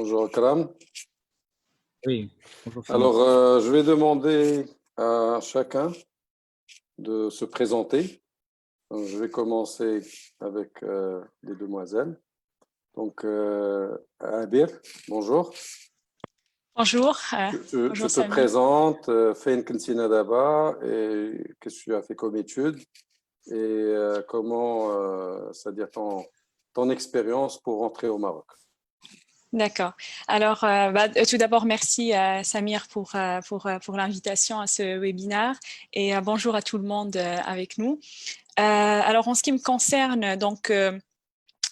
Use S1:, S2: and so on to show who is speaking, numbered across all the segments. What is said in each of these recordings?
S1: Bonjour Akram.
S2: Oui, bonjour.
S1: Alors, je vais demander à chacun de se présenter. Donc, je vais commencer avec les demoiselles. Donc, Abir, bonjour.
S3: Bonjour.
S1: Tu te présentes, fais une cantina d'abord et qu'est-ce que tu as fait comme études et comment, c'est-à-dire ton expérience pour rentrer au Maroc.
S3: D'accord. Alors, tout d'abord, merci Samir pour l'invitation à ce webinaire et bonjour à tout le monde avec nous. Alors, en ce qui me concerne, donc,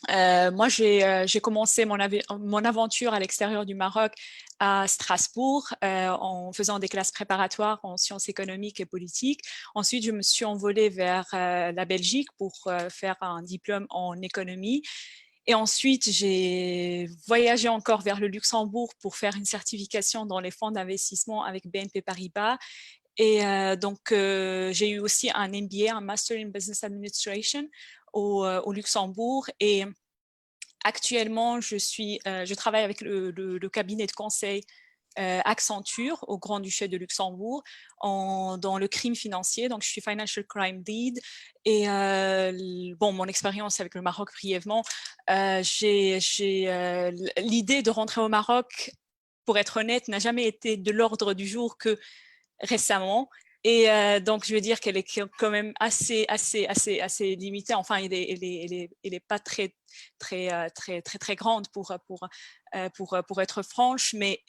S3: moi, j'ai commencé mon aventure à l'extérieur du Maroc à Strasbourg en faisant des classes préparatoires en sciences économiques et politiques. Ensuite, je me suis envolée vers la Belgique pour faire un diplôme en économie. Et ensuite, j'ai voyagé encore vers le Luxembourg pour faire une certification dans les fonds d'investissement avec BNP Paribas. Et donc, j'ai eu aussi un MBA, un Master in Business Administration au Luxembourg. Et actuellement, je travaille avec le cabinet de conseil Accenture au Grand-Duché de Luxembourg dans le crime financier. Donc, je suis Financial Crime Lead. Et bon, mon expérience avec le Maroc brièvement, l'idée de rentrer au Maroc, pour être honnête, n'a jamais été de l'ordre du jour que récemment. Et donc, je veux dire qu'elle est quand même assez limitée. Enfin, elle est pas très grande pour être franche, mais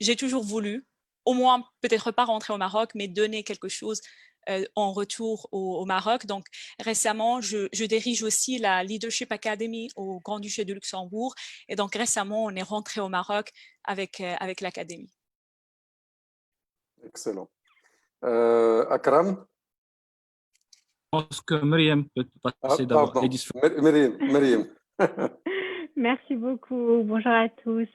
S3: j'ai toujours voulu, au moins peut-être pas rentrer au Maroc, mais donner quelque chose en retour au Maroc. Donc récemment, je dirige aussi la Leadership Academy au Grand-Duché de Luxembourg. Et donc récemment, on est rentré au Maroc avec l'académie.
S1: Excellent. Akram?
S2: Je pense que Myriam peut passer d'abord.
S1: Myriam.
S4: Merci beaucoup. Bonjour à tous.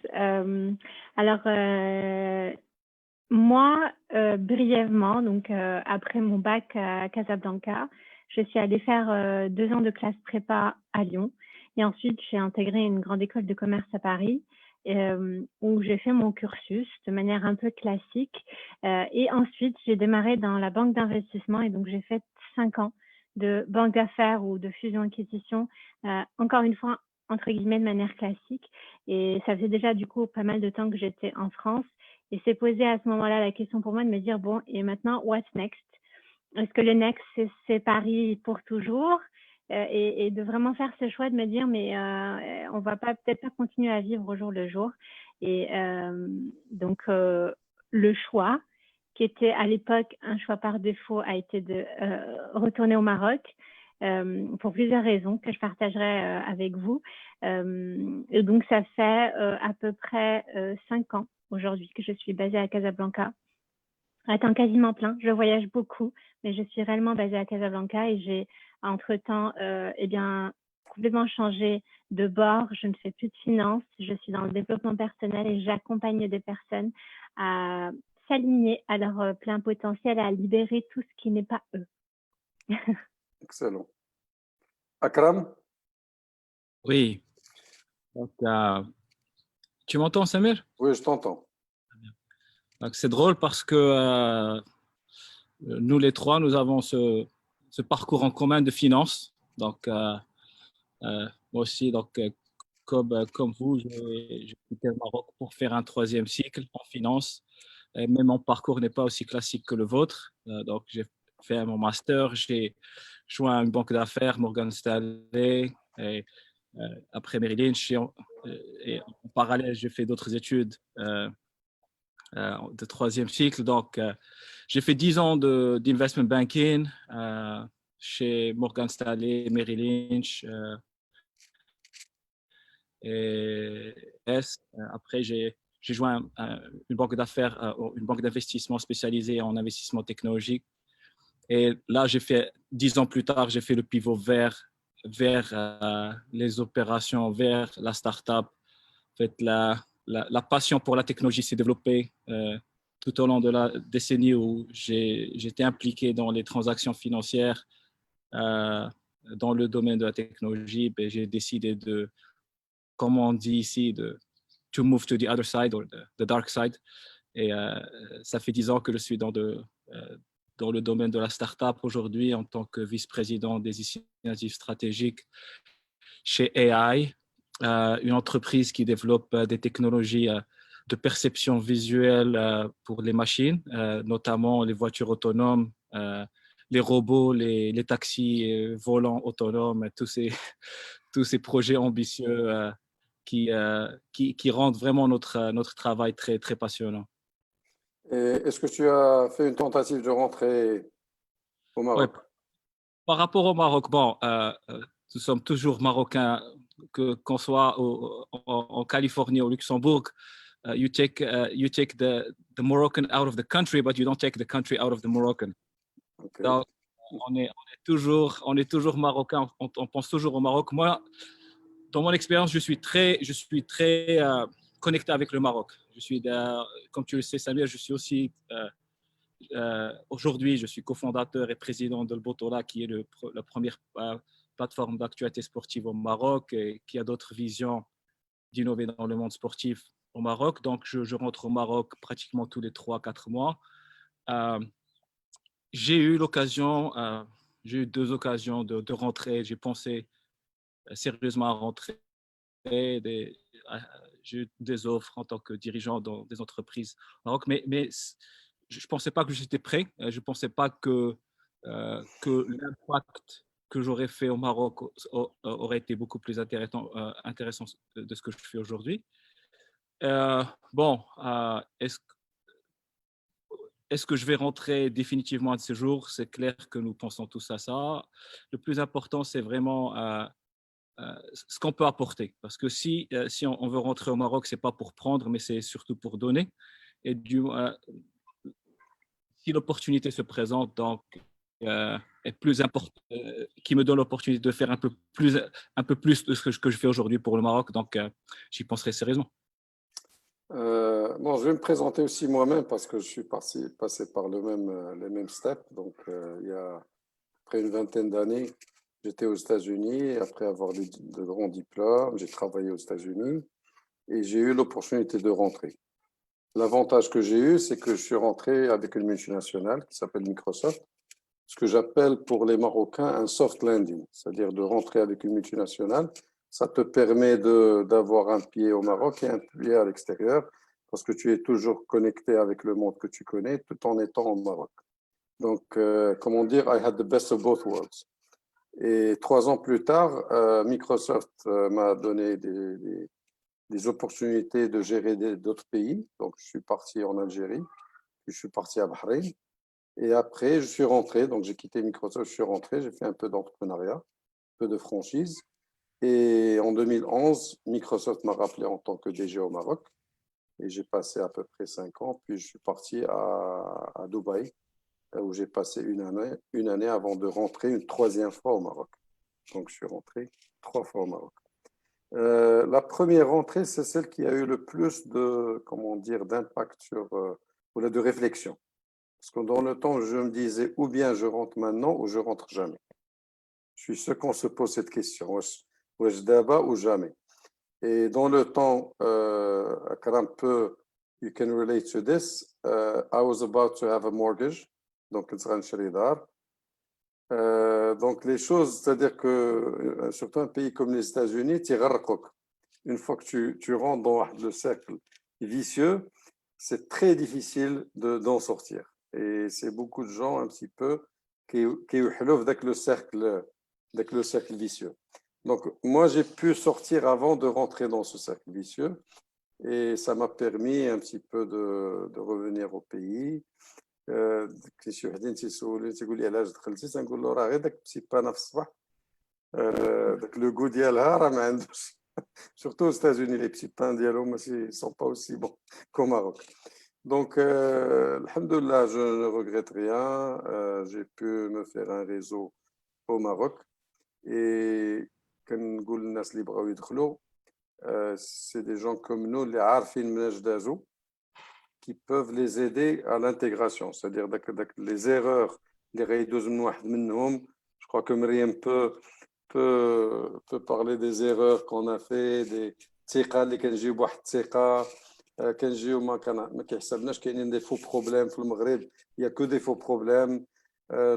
S4: Moi, brièvement, donc après mon bac à Casablanca, je suis allée faire 2 ans de classe prépa à Lyon. Et ensuite, j'ai intégré une grande école de commerce à Paris où j'ai fait mon cursus de manière un peu classique. Et ensuite, j'ai démarré dans la banque d'investissement et donc j'ai fait 5 ans de banque d'affaires ou de fusion-acquisition, encore une fois, entre guillemets, de manière classique. Et ça faisait déjà du coup pas mal de temps que j'étais en France. Et s'est posé à ce moment-là la question pour moi de me dire, bon, et maintenant, what's next? Est-ce que le next, c'est Paris pour toujours? Et de vraiment faire ce choix de me dire, mais on va peut-être pas continuer à vivre au jour le jour. Et donc, le choix, qui était à l'époque un choix par défaut, a été de retourner au Maroc pour plusieurs raisons que je partagerai avec vous. Et donc, ça fait à peu près 5 ans aujourd'hui que je suis basée à Casablanca, à temps quasiment plein. Je voyage beaucoup, mais je suis réellement basée à Casablanca et j'ai entre-temps complètement changé de bord. Je ne fais plus de finance, je suis dans le développement personnel et j'accompagne des personnes à s'aligner à leur plein potentiel, à libérer tout ce qui n'est pas eux.
S1: Excellent. Akram?
S2: Oui. Donc, tu m'entends, Samir?
S1: Oui, je t'entends.
S2: C'est drôle parce que nous les trois, nous avons ce parcours en commun de finance. Donc, moi aussi, donc, comme vous, j'ai quitté le Maroc pour faire un 3e cycle en finance. Mais mon parcours n'est pas aussi classique que le vôtre. Donc, j'ai fait mon master, j'ai joint une banque d'affaires, Morgan Stanley, et après Merrill Lynch. Et en parallèle, j'ai fait d'autres études de 3e cycle. Donc, j'ai fait 10 ans d'investment banking chez Morgan Stanley, Merrill Lynch. Après, j'ai joint une banque d'affaires, une banque d'investissement spécialisée en investissement technologique. Et là, 10 ans plus tard, j'ai fait le pivot vers les opérations, vers la start-up. En fait, la passion pour la technologie s'est développée tout au long de la décennie où j'étais impliqué dans les transactions financières dans le domaine de la technologie. J'ai décidé de, comme on dit ici, de to move to the other side or the dark side. Et ça fait 10 ans que je suis dans le domaine de la start-up aujourd'hui en tant que vice-président des initiatives stratégiques chez AI, une entreprise qui développe des technologies de perception visuelle pour les machines, notamment les voitures autonomes, les robots, les taxis volants autonomes, tous ces projets ambitieux qui rendent vraiment notre travail très, très passionnant.
S1: Et est-ce que tu as fait une tentative de rentrer au Maroc?
S2: Ouais. Par rapport au Maroc, bon, nous sommes toujours marocains, qu'on soit en Californie ou au Luxembourg. You take the Moroccan out of the country, but you don't take the country out of the Moroccan.
S1: Okay.
S2: Donc, on est toujours marocain, on pense toujours au Maroc. Moi, dans mon expérience, je suis très connecté avec le Maroc. Comme tu le sais, Samir, je suis aussi aujourd'hui, je suis cofondateur et président de Botola, qui est la première plateforme d'actualité sportive au Maroc et qui a d'autres visions d'innover dans le monde sportif au Maroc. Donc, je rentre au Maroc pratiquement tous les 3-4 mois. J'ai eu 2 occasions de rentrer. J'ai pensé sérieusement à rentrer. J'ai eu des offres en tant que dirigeant dans des entreprises au Maroc, mais je ne pensais pas que j'étais prêt. Je ne pensais pas que l'impact que j'aurais fait au Maroc aurait été beaucoup plus intéressant de ce que je fais aujourd'hui. Est-ce que je vais rentrer définitivement à ce jour? C'est clair que nous pensons tous à ça. Le plus important, c'est vraiment ce qu'on peut apporter. Parce que si on veut rentrer au Maroc, ce n'est pas pour prendre, mais c'est surtout pour donner. Et si l'opportunité se présente, donc, est plus importante, qui me donne l'opportunité de faire un peu plus de ce que je fais aujourd'hui pour le Maroc, donc j'y penserai sérieusement.
S1: Bon, je vais me présenter aussi moi-même parce que je suis passé par les mêmes steps. Donc, il y a près une vingtaine d'années, j'étais aux États-Unis. Après avoir de grands diplômes, j'ai travaillé aux États-Unis et j'ai eu l'opportunité de rentrer. L'avantage que j'ai eu, c'est que je suis rentré avec une multinationale qui s'appelle Microsoft, ce que j'appelle pour les Marocains un soft landing, c'est-à-dire de rentrer avec une multinationale. Ça te permet d'avoir un pied au Maroc et un pied à l'extérieur parce que tu es toujours connecté avec le monde que tu connais tout en étant au Maroc. Donc, comment dire, I had the best of both worlds. Et 3 ans plus tard, Microsoft m'a donné des opportunités de gérer d'autres pays. Donc, je suis parti en Algérie, puis je suis parti à Bahreïn. Et après, je suis rentré. Donc, j'ai quitté Microsoft, je suis rentré, j'ai fait un peu d'entrepreneuriat, un peu de franchise. Et en 2011, Microsoft m'a rappelé en tant que DG au Maroc. Et j'ai passé à peu près 5 ans. Puis, je suis parti à Dubaï, où j'ai passé une année avant de rentrer une 3e fois au Maroc. Donc, je suis rentré 3 fois au Maroc. La première rentrée, c'est celle qui a eu le plus d'impact ou de réflexion. Parce que dans le temps, je me disais ou bien je rentre maintenant ou je rentre jamais. Je suis sûr qu'on se pose cette question, wesh d'aba ou jamais. Et dans le temps, you can relate to this. I was about to have a mortgage, donc donc les choses, c'est-à-dire que surtout un pays comme les États-Unis, une fois que tu rentres dans le cercle vicieux, c'est très difficile d'en sortir. Et c'est beaucoup de gens un petit peu qui يحلوا avec le cercle vicieux. Donc moi j'ai pu sortir avant de rentrer dans ce cercle vicieux et ça m'a permis un petit peu de revenir au pays. كاين شي وحدين تيقول لي علاش دخلتي تنقول له راه غير داك بسيبانه في الصباح داك لو غو ديالها راه ما عندوش surtout aux États-Unis les petits pains ديالهم ماشي sont pas aussi bons qu'au Maroc. Donc alhamdoulilah, je ne regrette rien. J'ai pu me faire un réseau au Maroc et كنقول للناس اللي بغاو يدخلوا c'est des gens comme nous اللي عارفين مناش دازو qui peuvent les aider à l'intégration, c'est-à-dire les erreurs, les réidouz منهم. Je crois que Myriam peut parler des erreurs qu'on a fait, الثقه اللي كنجيو بواحد الثقه كنجيو ما كيحسبناش كاينين دي فو بروبليم في المغرب يا كو دي فو بروبليم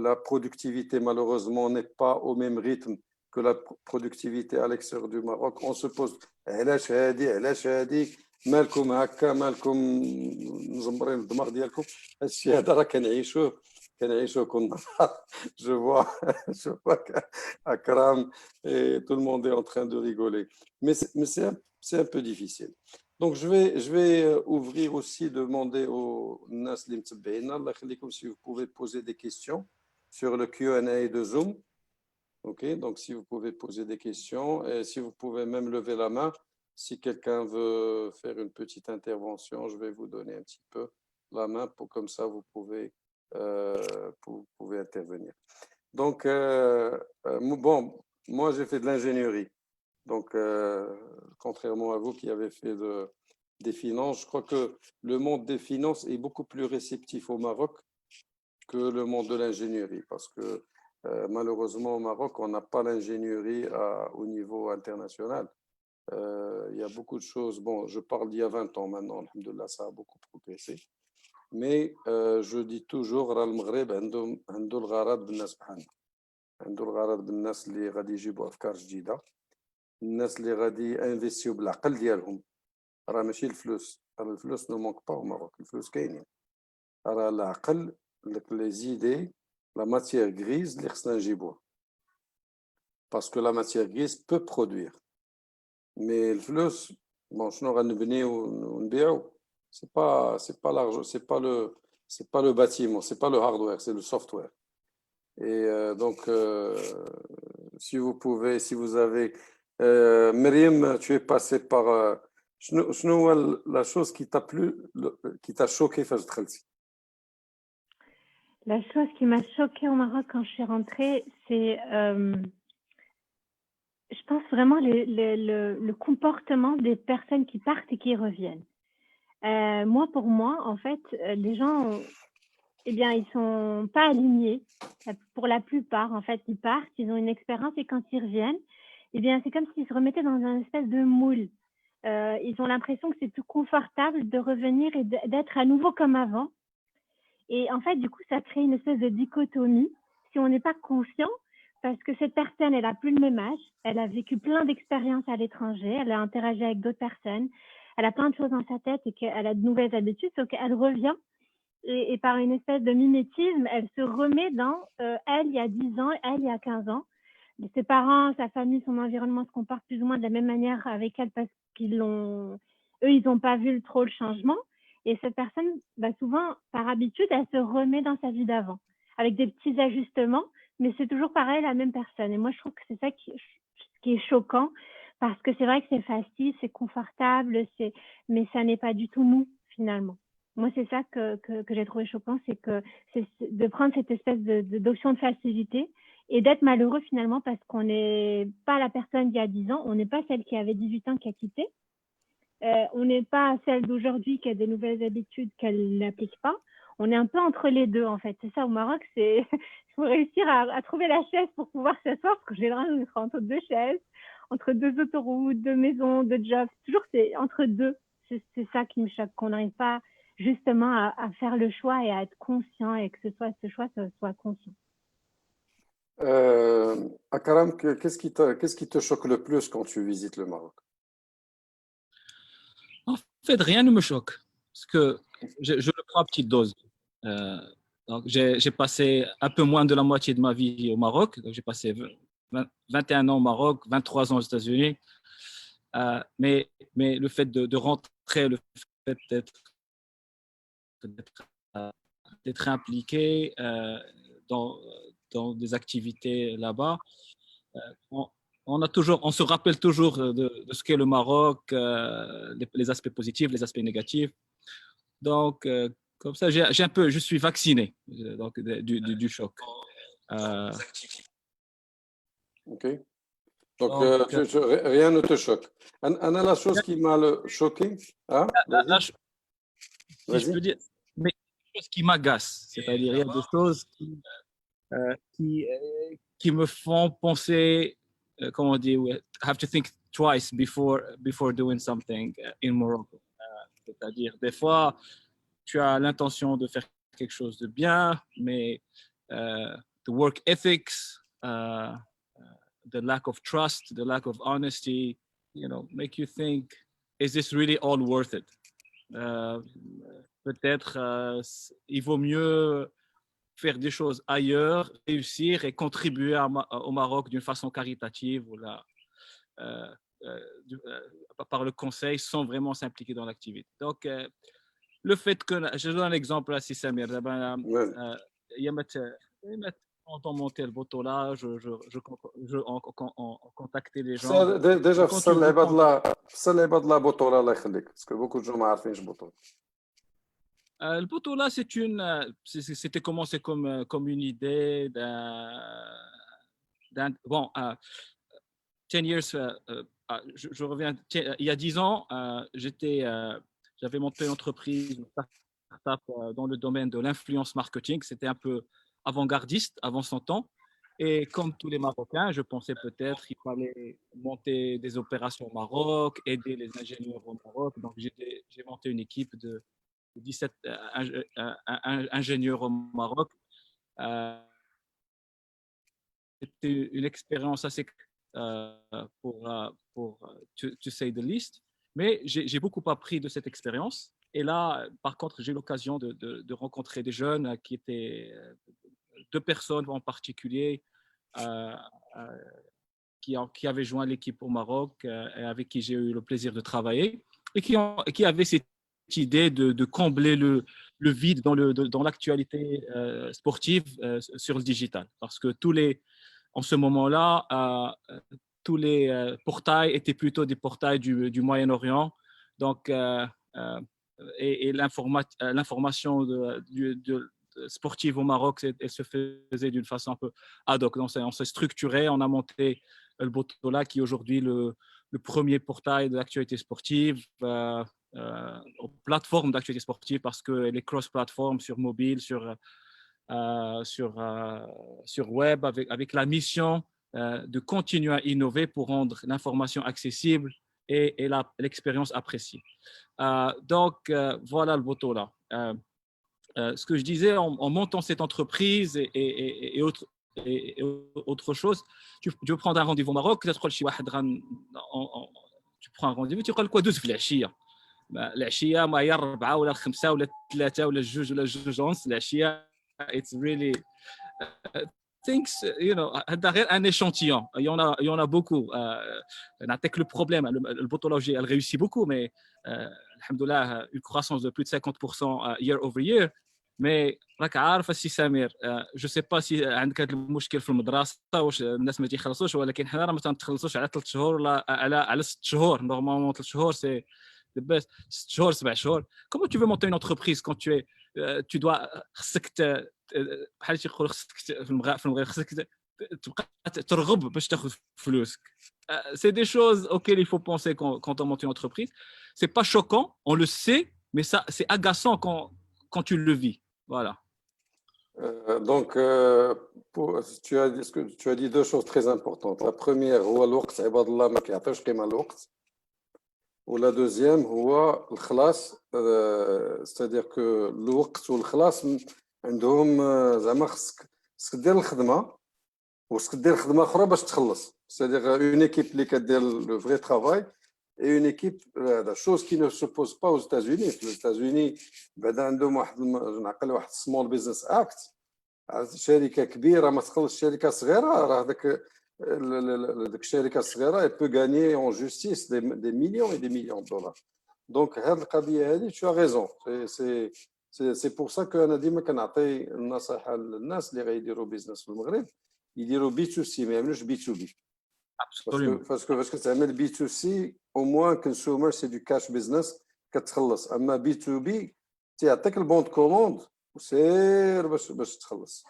S1: la productivité malheureusement n'est pas au même rythme que la productivité à l'extérieur du Maroc. On se pose علاش هادي مالكم هكا مالكم مزمرين الدماغ ديالكم هادشي هذا راه كنعيشوه كل نهار. Je vois Akram et tout le monde est en train de rigoler. Mais c'est un peu difficile. Donc, je vais ouvrir aussi, demander aux Nas Limtbeina, si vous pouvez poser des questions sur le Q&A de Zoom. OK, donc si vous pouvez poser des questions et si vous pouvez même lever la main, si quelqu'un veut faire une petite intervention, je vais vous donner un petit peu la main pour comme ça vous pouvez intervenir. Donc, bon, moi j'ai fait de l'ingénierie. Donc, contrairement à vous qui avez fait des finances, je crois que le monde des finances est beaucoup plus réceptif au Maroc que le monde de l'ingénierie. Parce que malheureusement, au Maroc, on n'a pas l'ingénierie au niveau international. Il y a beaucoup de choses. Bon, je parle d'il y a 20 ans maintenant, alhamdoulilah, ça a beaucoup progressé. Mais je dis toujours, المغرب عنده الغرض بالناس بحالنا. عنده الغرض بالناس اللي غادي يجيبوا أفكار جديدة. الناس اللي غادي انفيستيو بالعقل ديالهم راه ماشي الفلوس الفلوس نو مونك با au Maroc الفلوس كاينين راه العقل لي زيدي لا ماتيير غريز اللي خصنا نجيبوها باسكو لا ماتيير غريز بو برودوير مي الفلوس بون شنو غنبنيو ونبيعو سي با l'argent c'est pas le bâtiment c'est pas le hardware c'est le software et donc si vous avez Myriam, tu es passée par شنو la chose qui t'a plu qui t'a choqué فاش دخلتي.
S4: La chose qui m'a choquée au Maroc quand je suis rentrée, c'est, je pense vraiment le comportement des personnes qui partent et qui reviennent. Pour moi, en fait, les gens, eh bien, ils sont pas alignés. Pour la plupart, en fait, ils partent, ils ont une expérience et quand ils reviennent, eh bien, c'est comme s'ils se remettaient dans un espèce de moule. Ils ont l'impression que c'est plus confortable de revenir et d'être à nouveau comme avant. Et en fait, du coup, ça crée une espèce de dichotomie si on n'est pas conscient, parce que cette personne, elle a plus le même âge, elle a vécu plein d'expériences à l'étranger, elle a interagi avec d'autres personnes, elle a plein de choses dans sa tête et qu'elle a de nouvelles habitudes, sauf qu'elle revient et par une espèce de mimétisme, elle se remet dans elle il y a 10 ans, elle il y a 15 ans. Ses parents, sa famille, son environnement se comportent plus ou moins de la même manière avec elle parce qu'ils l'ont, eux, ils n'ont pas vu trop le changement. Et cette personne, souvent, par habitude, elle se remet dans sa vie d'avant, avec des petits ajustements, mais c'est toujours pareil, la même personne. Et moi, je trouve que c'est ça qui est choquant, parce que c'est vrai que c'est facile, c'est confortable, mais ça n'est pas du tout nous, finalement. Moi, c'est ça que j'ai trouvé choquant, c'est de prendre cette espèce d'option de facilité et d'être malheureux, finalement, parce qu'on n'est pas la personne d'il y a 10 ans, on n'est pas celle qui avait 18 ans qui a quitté. On n'est pas celle d'aujourd'hui qui a des nouvelles habitudes qu'elle n'applique pas. On est un peu entre les deux, en fait. C'est ça, au Maroc, il faut réussir à trouver la chaise pour pouvoir s'asseoir, parce que généralement, on sera entre deux chaises, entre deux autoroutes, deux maisons, deux jobs. Toujours, c'est entre deux. C'est ça qui me choque, qu'on n'arrive pas justement à faire le choix et à être conscient et que ce choix soit conscient.
S1: Akram, qu'est-ce qui te choque le plus quand tu visites le Maroc?
S2: En fait, rien ne me choque, parce que je le prends à petite dose. Donc j'ai passé un peu moins de la moitié de ma vie au Maroc. J'ai passé 21 ans au Maroc, 23 ans aux États-Unis. Mais le fait de rentrer, le fait d'être impliqué dans des activités là-bas, on se rappelle toujours de ce qu'est le Maroc, les aspects positifs, les aspects négatifs. Donc, comme ça, je suis vacciné donc, du choc.
S1: Ok. Donc, rien ne te choque. Anna, la chose qui m'a choqué, hein?
S2: Si je peux dire, mais des choses qui m'agacent, c'est-à-dire il y a des choses qui me font penser, comment on dit, have to think twice before doing something in Morocco. C'est-à-dire, des fois, tu as l'intention de faire quelque chose de bien, mais the work ethics, the lack of trust, the lack of honesty, make you think, is this really all worth it? Peut-être il vaut mieux faire des choses ailleurs, réussir et contribuer au Maroc d'une façon caritative ou par le conseil sans vraiment s'impliquer dans l'activité. Donc, le fait que, je donne un exemple là, si Samir, quand on montait le bateau là, on contactait les gens.
S1: déjà في الصليبه de la بطوله الله يخليك باسكو beaucoup de gens ما عارفينش بطوله.
S2: Le bateau là, c'était commencé comme une idée bon, 10 years, je reviens, il y a 10 ans, j'avais monté une entreprise, une start-up dans le domaine de l'influence marketing. C'était un peu avant-gardiste, avant son temps. Et comme tous les Marocains, je pensais peut-être qu'il fallait monter des opérations au Maroc, aider les ingénieurs au Maroc. Donc, j'ai monté une équipe de 17 ingénieurs au Maroc. C'était une expérience assez to say the least. Mais j'ai beaucoup appris de cette expérience. Et là, par contre, j'ai eu l'occasion de rencontrer des jeunes qui étaient deux personnes en particulier qui avaient joint l'équipe au Maroc et avec qui j'ai eu le plaisir de travailler et qui avaient cette idée de combler le vide dans l'actualité sportive sur le digital. Parce que en ce moment-là, tous les portails étaient plutôt des portails du Moyen-Orient. Donc, et l'information sportive au Maroc, elle se faisait d'une façon un peu ad hoc. Donc, on s'est structuré, on a monté le Botola, qui est aujourd'hui le premier portail de l'actualité sportive, aux plateformes d'actualité sportive, parce qu'elle est cross-plateforme sur mobile, sur web, avec la mission de continuer à innover pour rendre l'information accessible et l'expérience appréciée. Donc, voilà le Botola. Ce que je disais, en montant cette entreprise et autre chose, tu veux prendre un rendez-vous au Maroc, tu prends un rendez-vous, tu dis quoi, 12 في العشية. العشية ما هي 4 ولا 5 ولا 3 ولا 2 ولا 2 ونص. العشية it's really things, هذا غير un échantillon. Il y en a beaucoup. نعطيك le problème, le botologie, elle réussit beaucoup, mais alhamdoulilah, une croissance de plus de 50% year over year. Mais راك عارف السي سمير، جو سي با سي عندك هذا المشكل في المدرسه واش الناس ما تيخلصوش، ولكن حنا راه ما تنخلصوش على 3 شهور ولا على 6 شهور. نورمالمون 3 شهور سي the best. 6 شهور 7 شهور. Comment tu veux monter une entreprise quand tu dois خصك بحال تيقولوا خصك في المغرب خصك تبقى ترغب باش تاخذ فلوسك. C'est des choses auxquelles il faut penser quand on monte une entreprise. C'est pas choquant, on le sait, mais ça c'est agaçant quand tu le vis. Voilà.
S1: Donc, tu as dit deux choses très importantes. La première, هو الوقت عباد الله ما كيعطيوش قيمة الوقت. ولا دوزيام هو الخلاص، c'est-à-dire que الوقت والخلاص عندهم زعما خصك دير الخدمة وخصك دير خدمة أخرى باش تخلص. C'est-à-dire une équipe اللي كدير le vrai travail et une équipe, la chose qui ne se pose pas aux États-Unis. Les États-Unis, بعد عندهم واحد small business act. شركة كبيرة ما تخلص شركة صغيرة، راه داك الشركة الصغيرة elle peut gagner en justice des millions et des millions de dollars. Donc هذه القضية هذه tu as raison. C'est pour ça que أنا ديما كنعطي النصيحة للناس اللي غيديروا بيزنس في المغرب يديروا B2C ما يعملوش B2B. Parce que كتعمل B2C au moins consumer c'est du cash business كتخلص. اما B2B تيعطيك البون دو كوموند وسير باش تخلص.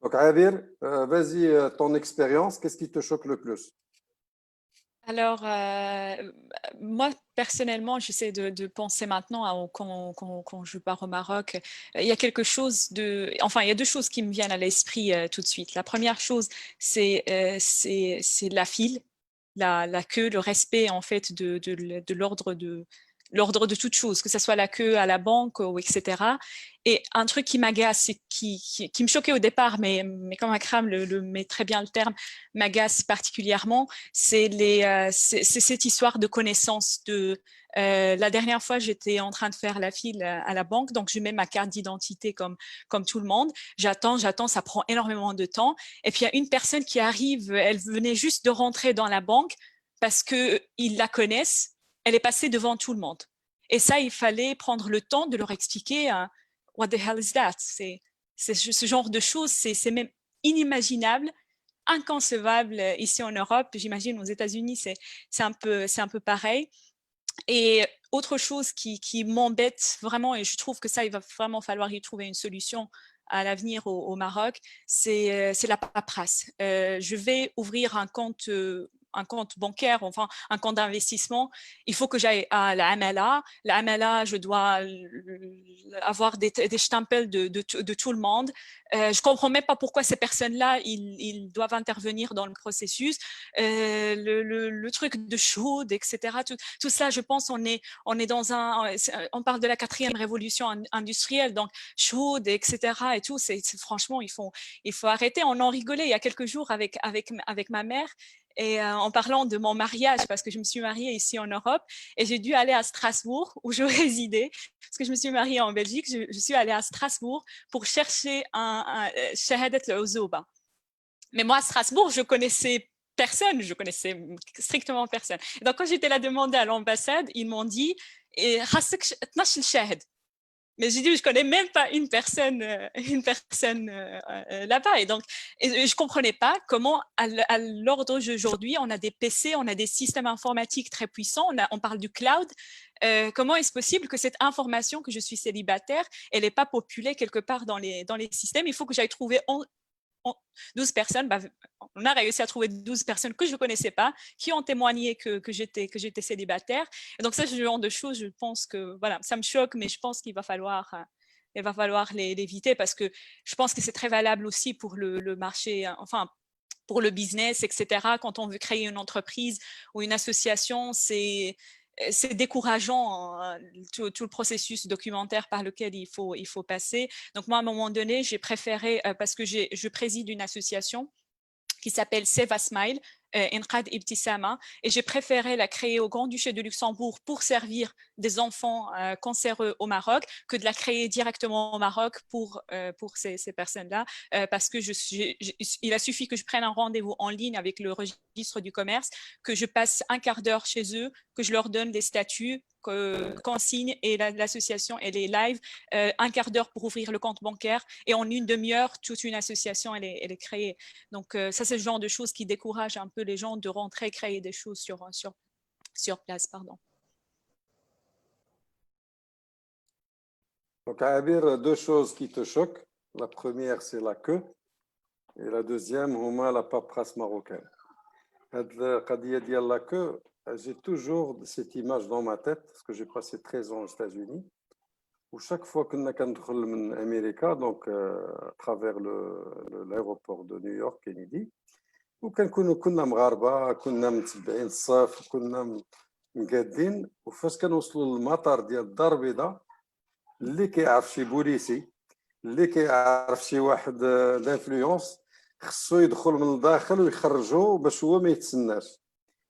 S1: Donc Abir, vas-y, ton expérience, qu'est-ce qui te choque le plus?
S3: Alors, moi, personnellement, j'essaie de penser maintenant quand je pars au Maroc. Il y a quelque chose enfin, il y a deux choses qui me viennent à l'esprit tout de suite. La première chose, c'est la file, la queue, le respect en fait de l'ordre de toute chose, que ce soit la queue à la banque ou etc. Et un truc qui m'agace, qui me choquait au départ, mais comme Akram le met très bien le terme, m'agace particulièrement, c'est cette histoire de connaissance la dernière fois, j'étais en train de faire la file à la banque, donc je mets ma carte d'identité comme tout le monde. J'attends, ça prend énormément de temps. Et puis, il y a une personne qui arrive, elle venait juste de rentrer dans la banque parce qu'ils la connaissent. Elle est passée devant tout le monde. Et ça, il fallait prendre le temps de leur expliquer what the hell is that? C'est ce genre de choses, c'est même inimaginable, inconcevable ici en Europe. J'imagine aux États-Unis, c'est un peu pareil. Et autre chose qui m'embête vraiment, et je trouve que ça, il va vraiment falloir y trouver une solution à l'avenir au Maroc, c'est la paperasse. Je vais ouvrir un compte bancaire, enfin un compte d'investissement. Il faut que j'aille à la MLA. La MLA, je dois avoir des stempels de tout le monde. Je comprends même pas pourquoi ces personnes-là, ils doivent intervenir dans le processus. Le truc de chaude, etc. Tout ça, je pense, on est on parle de la 4e révolution industrielle, donc chaude, etc. Et tout, franchement, il faut arrêter. On en rigolait il y a quelques jours avec ma mère. Et en parlant de mon mariage, parce que je me suis mariée ici en Europe et j'ai dû aller à Strasbourg où je résidais, parce que je me suis mariée en Belgique, je suis allée à Strasbourg pour chercher un shahadat al-Uzuba. Mais moi, à Strasbourg, je connaissais personne, je connaissais strictement personne. Et donc, quand j'étais là demander à l'ambassade, ils m'ont dit mais j'ai dit, je connais même pas une personne là-bas. Et donc, je comprenais pas comment, à l'ordre d'aujourd'hui, on a des PC, on a des systèmes informatiques très puissants, on parle du cloud. Comment est-ce possible que cette information que je suis célibataire, elle n'est pas populée quelque part dans les systèmes? Il faut que j'aille trouver 12 personnes, on a réussi à trouver 12 personnes que je ne connaissais pas, qui ont témoigné que j'étais célibataire. Et donc ça, c'est le genre de choses, je pense que, voilà, ça me choque, mais je pense qu'il va falloir l'éviter parce que je pense que c'est très valable aussi pour le marché, enfin, pour le business, etc. Quand on veut créer une entreprise ou une association, c'est décourageant, tout le processus documentaire par lequel il faut passer. Donc moi, à un moment donné, j'ai préféré, parce que je préside une association qui s'appelle Save a Smile, Inqad Ibtissama, et j'ai préféré la créer au Grand-Duché de Luxembourg pour servir des enfants cancéreux au Maroc que de la créer directement au Maroc pour ces personnes-là, parce que il a suffi que je prenne un rendez-vous en ligne avec le registre du commerce, que je passe un quart d'heure chez eux, que je leur donne des statuts, qu'on signe, et l'association elle est live, un quart d'heure pour ouvrir le compte bancaire, et en une demi-heure, toute une association elle est créée. Donc ça, c'est le genre de choses qui découragent un peu les gens de rentrer créer des choses sur place. Pardon.
S1: Donc, Abir, deux choses qui te choquent. La première, c'est la queue. Et la deuxième, c'est la paperasse marocaine. La queue, j'ai toujours cette image dans ma tête, parce que j'ai passé 13 ans aux États-Unis, où chaque fois que nous sommes en Amérique, donc à travers l'aéroport de New York, Kennedy, كنا مغاربه كنا متبعين الصف كنا مقادين وفاش كنوصلوا للمطار ديال الدار البيضاء اللي كيعرف شي بوليسي اللي كيعرف شي واحد دانفلونس خصو يدخل من الداخل ويخرجو باش هو ما يتسناش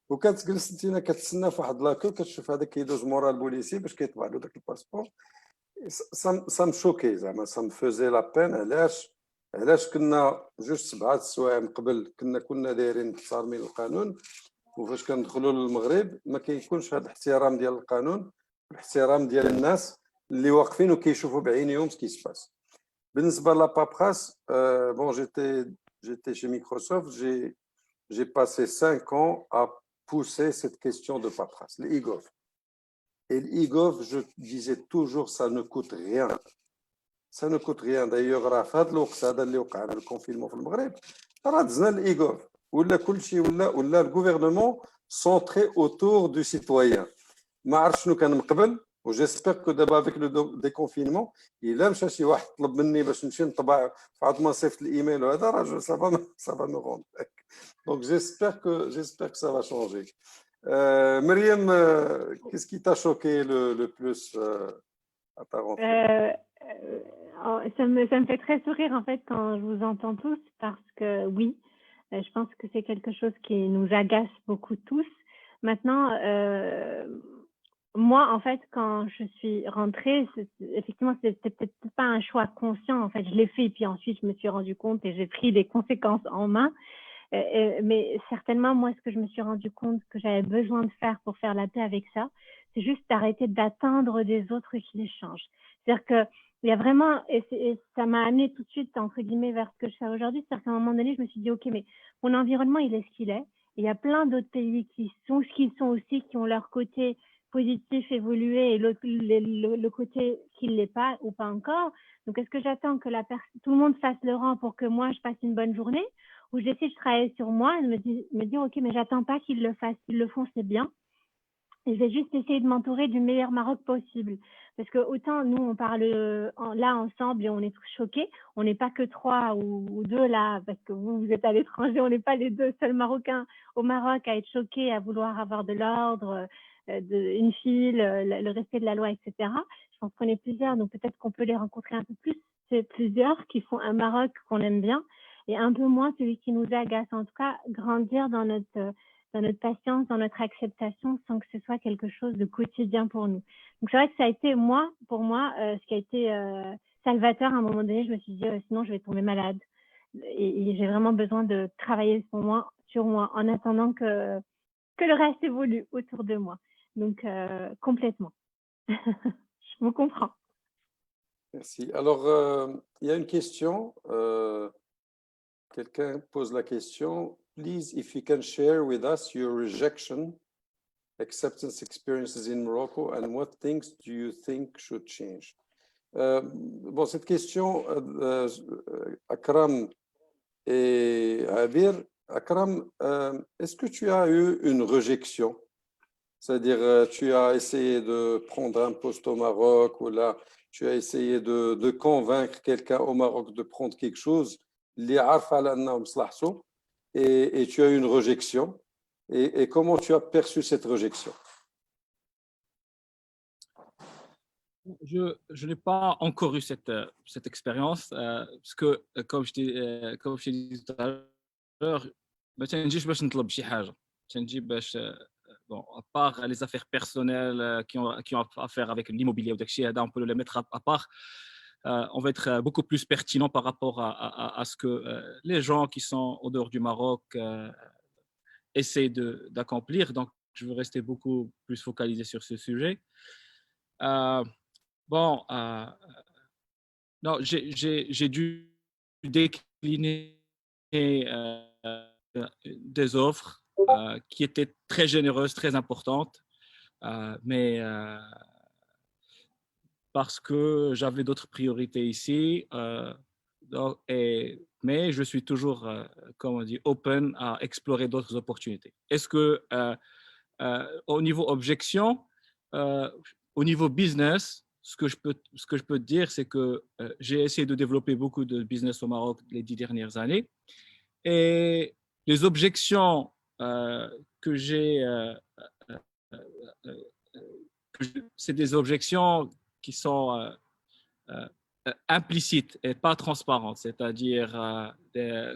S1: وكتجلس انت كتسنى في واحد لاكو كتشوف هذاك كيدوز مورا البوليسي باش كيطبع له داك الباسبور سام شوكي زعما سام فوزي لا بين علاش كنا جوج 7 السوايع قبل كنا دايرين محترمين القانون وفاش كندخلوا للمغرب ما كيكونش هذا الاحترام ديال القانون الاحترام ديال الناس اللي واقفين وكيشوفوا بعينيهم سكي سباس بالنسبه لا بابراس bon j'étais chez Microsoft j'ai passé 5 ans à pousser cette question de paperasse le e-gov et le e-gov je disais toujours ça ne coûte rien. Ça ne coûte rien. D'ailleurs, راه في هذا الوقت هذا اللي وقعنا الكونفينمون في المغرب راه دزنا الايغوف ولا كل شيء ولا الغوفرنمون centré autour du citoyen. ما عرفت شنو كان من قبل وجيسبر كو دابا افيك لو ديكونفينمون الا مشى شي واحد طلب مني باش نمشي نطبع في عاد ما صيفط الايميل وهذا راه سافا مو روند دونك جيسبر كو سافا شونجي. مريم, qu'est-ce qui t'a choqué le plus à ta rentrée?
S4: Ça me fait très sourire en fait quand je vous entends tous parce que oui, je pense que c'est quelque chose qui nous agace beaucoup tous. Maintenant, moi en fait quand je suis rentrée, effectivement c'était peut-être pas un choix conscient en fait, je l'ai fait et puis ensuite je me suis rendu compte et j'ai pris les conséquences en main. Mais certainement, moi, ce que je me suis rendu compte que j'avais besoin de faire pour faire la paix avec ça, c'est juste d'arrêter d'attendre des autres qu'ils changent. C'est-à-dire que il y a vraiment, et ça m'a amené tout de suite, entre guillemets, vers ce que je fais aujourd'hui. C'est-à-dire qu'à un moment donné, je me suis dit, OK, mais mon environnement, il est ce qu'il est. Et il y a plein d'autres pays qui sont ce qu'ils sont aussi, qui ont leur côté positif, évolué, et le côté qui ne l'est pas ou pas encore. Donc, est-ce que j'attends que tout le monde fasse le rang pour que moi, je passe une bonne journée? Où j'essaie de travailler sur moi et me dire, OK, mais j'attends pas qu'ils le fassent. S'ils le font, c'est bien. Et je vais juste essayer de m'entourer du meilleur Maroc possible. Parce que autant nous, on parle là ensemble et on est tous choqués. On n'est pas que 3 ou 2 là, parce que vous êtes à l'étranger. On n'est pas les 2 seuls Marocains au Maroc à être choqués, à vouloir avoir de l'ordre, une file, le respect de la loi, etc. Je pense qu'on est plusieurs, donc peut-être qu'on peut les rencontrer un peu plus. C'est plusieurs qui font un Maroc qu'on aime bien. Et un peu moins celui qui nous agace. En tout cas, grandir dans notre patience, dans notre acceptation, sans que ce soit quelque chose de quotidien pour nous. Donc, c'est vrai que ça a été, pour moi, ce qui a été salvateur à un moment donné. Je me suis dit, sinon, je vais tomber malade. Et j'ai vraiment besoin de travailler sur moi, en attendant que le reste évolue autour de moi. Donc, complètement. Je vous comprends.
S1: Merci. Alors, il y a une question. Quelqu'un pose la question. Please, if you can share with us your rejection, acceptance experiences in Morocco and what things do you think should change? Bon, cette question, Akram et Abir, Akram, est-ce que tu as eu une rejection? C'est-à-dire, tu as essayé de prendre un poste au Maroc ou là, tu as essayé de convaincre quelqu'un au Maroc de prendre quelque chose et tu as eu une rejection. Et comment tu as perçu cette rejection?
S2: Je n'ai pas encore eu cette expérience parce que, comme je t'ai dit tout à l'heure, ما تنجيش باش نطلب شي حاجة. تنجي باش bon, à part les affaires personnelles qui ont affaire avec l'immobilier ou d'achat, on peut le mettre à part. On va être beaucoup plus pertinent par rapport à ce que les gens qui sont au dehors du Maroc essaient d'accomplir. Donc, je veux rester beaucoup plus focalisé sur ce sujet. Non, j'ai dû décliner des offres qui étaient très généreuses, très importantes, mais parce que j'avais d'autres priorités ici. Mais je suis toujours, comme on dit, open à explorer d'autres opportunités. Est-ce que, au niveau objection, au niveau business, ce que je peux te dire, c'est que j'ai essayé de développer beaucoup de business au Maroc les 10 dernières années. Et les objections que j'ai, c'est des objections qui sont implicites et pas transparentes. C'est-à-dire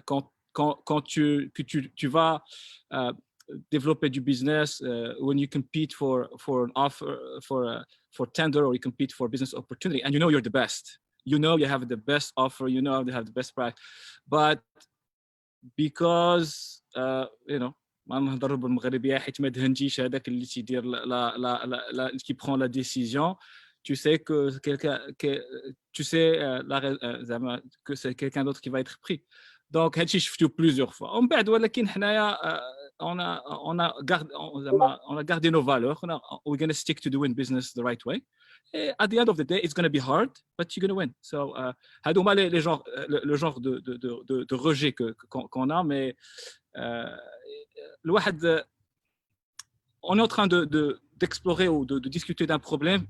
S2: quand tu vas développer du business, when you compete for an offer, for tender, or you compete for business opportunity, and you know you're the best. You know you have the best offer. You know you have the best price, but because you know, ما نهضر بالمغربيه حيت ما دهنتيش هذاك اللي تيدير لا qui prend la décision. Tu sais que que c'est quelqu'un d'autre qui va être pris. Donc هادشي شفتو plusieurs fois. ومن بعد ولكن حنايا on a gardé nos valeurs. We're going to stick to doing business the right way. At the end of the day, it's going to be hard, but you're going to win. So, هادو هما le genre de rejet qu'on a, mais الواحد on est en train d'explorer ou de discuter d'un problème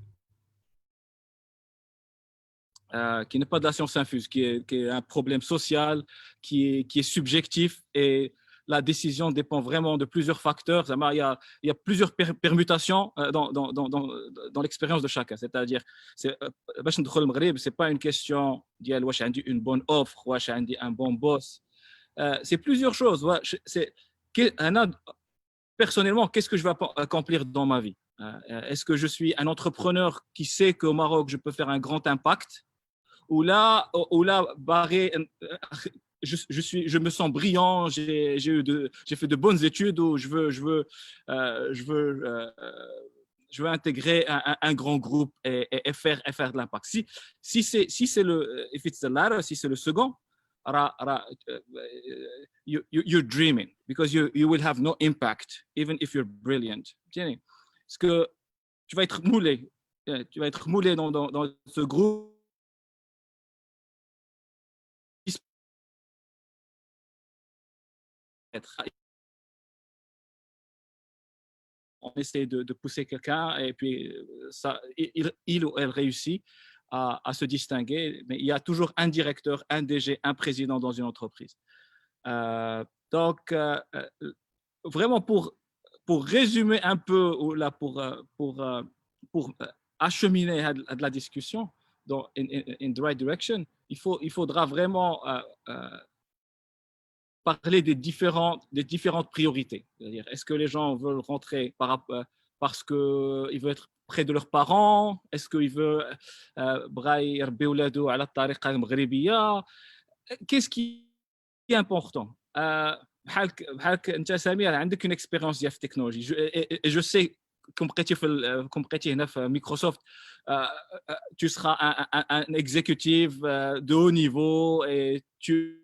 S2: qui n'est pas de la science infuse, qui est un problème social, qui est subjectif, et la décision dépend vraiment de plusieurs facteurs. Il y a plusieurs permutations dans l'expérience de chacun. C'est-à-dire, باش ندخل المغرب, c'est pas une question ديال واش عندي une bonne offre, واش عندي un bon boss. C'est plusieurs choses. Personnellement, qu'est-ce que je vais accomplir dans ma vie? Est-ce que je suis un entrepreneur qui sait qu'au Maroc, je peux faire un grand impact? Ou là barré, je me sens brillant, j'ai fait de bonnes études, ou je veux intégrer un grand groupe et faire de l'impact. Si c'est le if it's the latter, si c'est le second, you're dreaming, because you will have no impact even if you're brilliant. Parce que tu vas être moulé dans ce groupe. On essaie de pousser quelqu'un, et puis il ou elle réussit à se distinguer, mais il y a toujours un directeur, un DG, un président dans une entreprise. Donc, vraiment pour résumer un peu, ou là pour acheminer de la discussion in the right direction, il faudra vraiment parler des différentes priorités. C'est-à-dire, est-ce que les gens veulent rentrer parce qu'ils veulent être près de leurs parents? Est-ce qu'ils veulent يربي ولاده على الطريقة المغربية? Qu'est-ce qui est important? بحالك انت سمير عندك une expérience ديال في التكنولوجي, et je sais كم بقيتي هنا في مايكروسوفت, tu seras un exécutif de haut niveau, et tu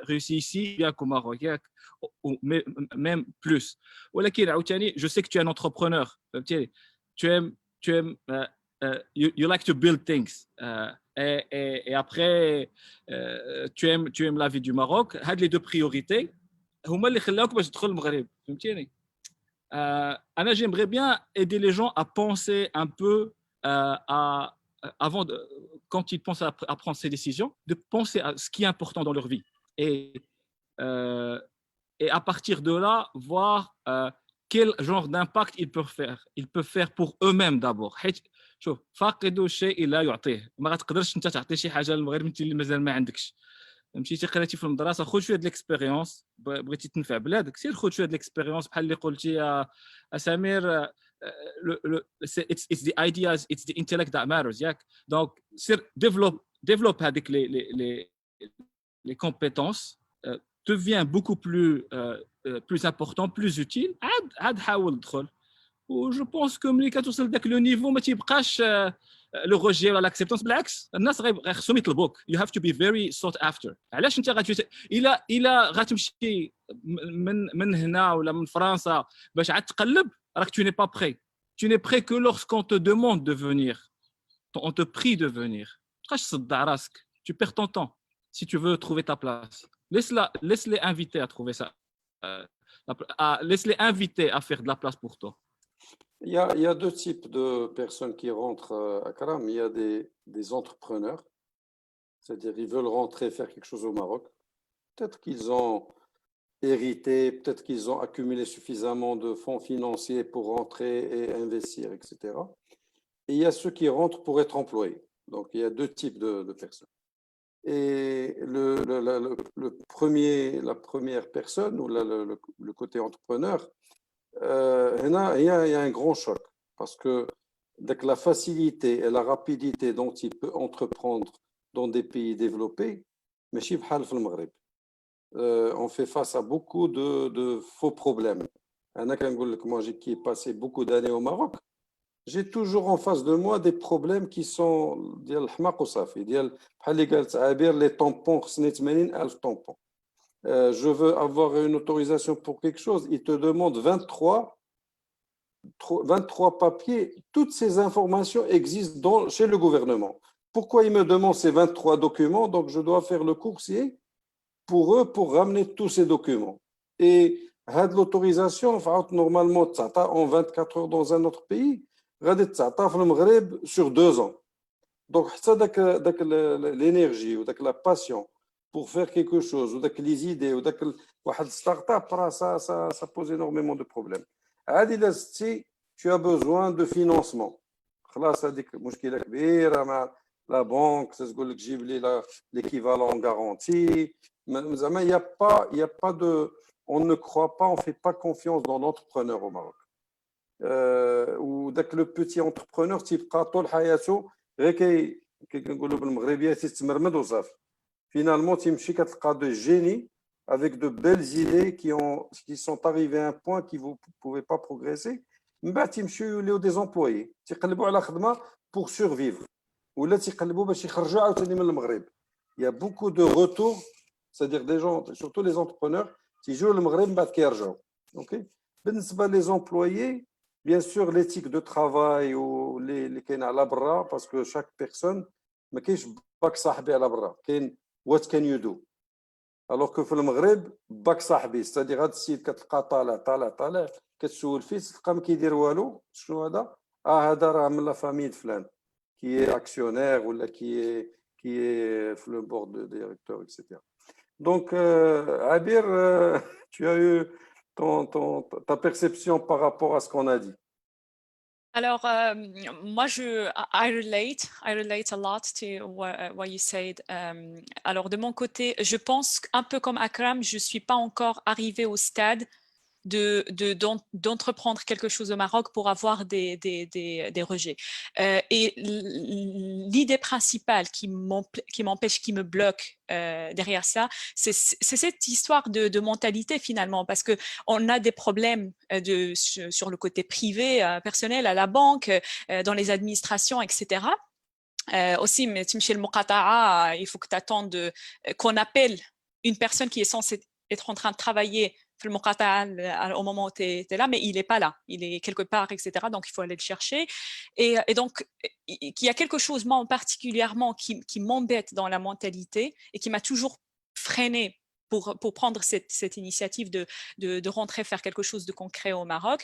S2: réussi ici bien qu'au Maroc, ou même plus. ولكن عاوتاني, je sais que tu es un entrepreneur, tu aimes you like to build things, et après tu aimes la vie du Maroc. هاد les deux priorités هما اللي خلاوك باش تدخل المغرب, فهمتيني. انا j'aimerais bien aider les gens à penser un peu quand ils pensent à prendre ces décisions, de penser à ce qui est important dans leur vie, et à partir de là voir quel genre d'impact ils peuvent faire pour eux-mêmes d'abord. شوف, فاقد الشيء لا يعطيه. ما غتقدرش انت تعطي شي حاجه للمغرب انت اللي مازال ما عندكش. مشيتي قريتي في المدرسه, خذ شويه د الاكسبيريونس, بغيتي تنفع بلادك سير خذ شويه د الاكسبيريونس, بحال اللي قلتي يا سمير. It's the ideas, it's the intellect that matters. Donc, développe avec les compétences, devient beaucoup plus important, plus utile. عاد حاول تدخل. وجو بونس كو ملي كتوصل لذاك لو نيفو ما تيبقاش لو روجي ولا لاكسبتونس, بالعكس الناس غيخصهم يطلبوك. You have to be very sought after. علاش انت الا غتمشي من هنا ولا من فرنسا باش عاد تقلب, راك tu n'es pas prêt. Tu n'es prêt que lorsqu'on te demande de venir, on te prie de venir. Tu perds ton temps si tu veux trouver ta place. Laisse-les inviter à trouver ça. Laisse-les inviter à faire de la place pour toi.
S1: Il y a deux types de personnes qui rentrent à Karam. Il y a des entrepreneurs, c'est-à-dire ils veulent rentrer faire quelque chose au Maroc. Peut-être qu'ils ont hérité, peut-être qu'ils ont accumulé suffisamment de fonds financiers pour rentrer et investir, etc. Et il y a ceux qui rentrent pour être employés. Donc, il y a deux types de personnes. Et la première personne, ou le côté entrepreneur, il y a un grand choc, parce que la facilité et la rapidité dont il peut entreprendre dans des pays développés, mais chez Maghreb. On fait face à beaucoup de faux problèmes. Moi, qui ai passé beaucoup d'années au Maroc, j'ai toujours en face de moi des problèmes qui sont les tampons, tampons. Je veux avoir une autorisation pour quelque chose, ils te demandent 23 papiers. Toutes ces informations existent chez le gouvernement. Pourquoi ils me demandent ces 23 documents? Donc, je dois faire le coursier pour eux, pour ramener tous ces documents. Et l'autorisation, normalement, en 24 heures dans un autre pays, au Maghreb sur 2 ans. Donc, l'énergie ou la passion pour faire quelque chose, ou les idées, ou une start-up, ça pose énormément de problèmes. Tu as besoin de financement. خلاص هذيك مشكله كبيره مع لا بانك تقول لك جيب لي l'équivalent garanti. زعما il y a pas de, on ne croit pas, on fait pas confiance dans l'entrepreneur au Maroc. ou le petit entrepreneur تيبقى طول حياته غير كنقولوا بالمغربيه تتمرمد وصافي. Finalement تيمشي كتلقى de génie avec de belles idées qui sont arrivés à un point qui vous pouvez pas progresser. من بعد تيمشيو يوليو دي زومبلويي تيقلبوا على خدمه pour survivre ولا تيقلبوا باش يخرجوا عاوتاني من المغرب. Il y a beaucoup de retours, c'est-à-dire des gens, surtout les entrepreneurs, تيجوا للمغرب من بعد كيرجعوا. OK. بالنسبه les employés, bien sûr l'éthique de travail ou les كاين على برا parce que chaque personne ما كاينش باك صاحبي على برا كاين what can you do. alors que في المغرب باك صاحبي c'est-à-dire هذا السيد كتلقى طالع كتسول فيه تلقى ما كيدير والو. شنو هذا؟ هذا راه من لا فامي فلان كي اكسيونير ولا كي في لو بورد دو ديريكتور etc. Donc Abir, tu as eu ta perception par rapport à ce qu'on a dit.
S3: Alors, moi, I relate a lot to what you said. Alors, de mon côté, je pense un peu comme Akram, je ne suis pas encore arrivée au stade d'entreprendre quelque chose au Maroc pour avoir des rejets. Et l'idée principale qui m'empêche, qui me bloque derrière ça, c'est cette histoire de mentalité finalement, parce qu'on a des problèmes sur le côté privé, personnel, à la banque, dans les administrations, etc. Aussi, mais Timchel Mokata'a, il faut que tu attendes qu'on appelle une personne qui est censée être en train de travailler au moment où tu es là, mais il n'est pas là, il est quelque part, etc. Donc, il faut aller le chercher. Et donc, il y a quelque chose, moi, particulièrement, qui m'embête dans la mentalité et qui m'a toujours freiné pour prendre cette initiative de rentrer faire quelque chose de concret au Maroc.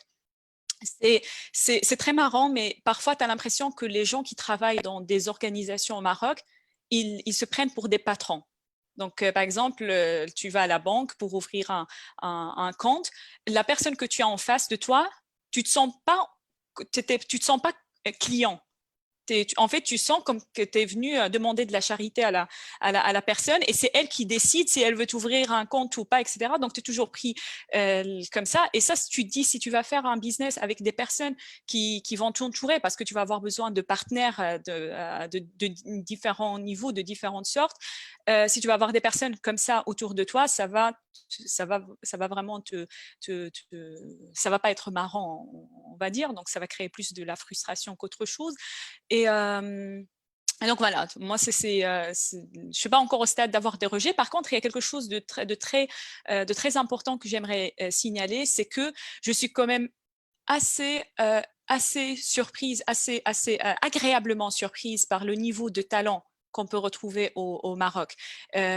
S3: C'est très marrant, mais parfois, tu as l'impression que les gens qui travaillent dans des organisations au Maroc, ils se prennent pour des patrons. Donc, par exemple, tu vas à la banque pour ouvrir un compte. La personne que tu as en face de toi, tu te sens pas client. En fait, tu sens comme que tu es venu demander de la charité à la personne et c'est elle qui décide si elle veut t'ouvrir un compte ou pas, etc. Donc, tu es toujours pris comme ça. Et ça, tu te dis, si tu vas faire un business avec des personnes qui vont t'entourer parce que tu vas avoir besoin de partenaires de différents niveaux, de différentes sortes, si tu vas avoir des personnes comme ça autour de toi, ça va vraiment ça va pas être marrant, on va dire. Donc, ça va créer plus de la frustration qu'autre chose. Et donc voilà, moi, je ne suis pas encore au stade d'avoir des rejets. Par contre, il y a quelque chose de très important que j'aimerais signaler, c'est que je suis quand même assez surprise, assez agréablement surprise par le niveau de talent qu'on peut retrouver au Maroc.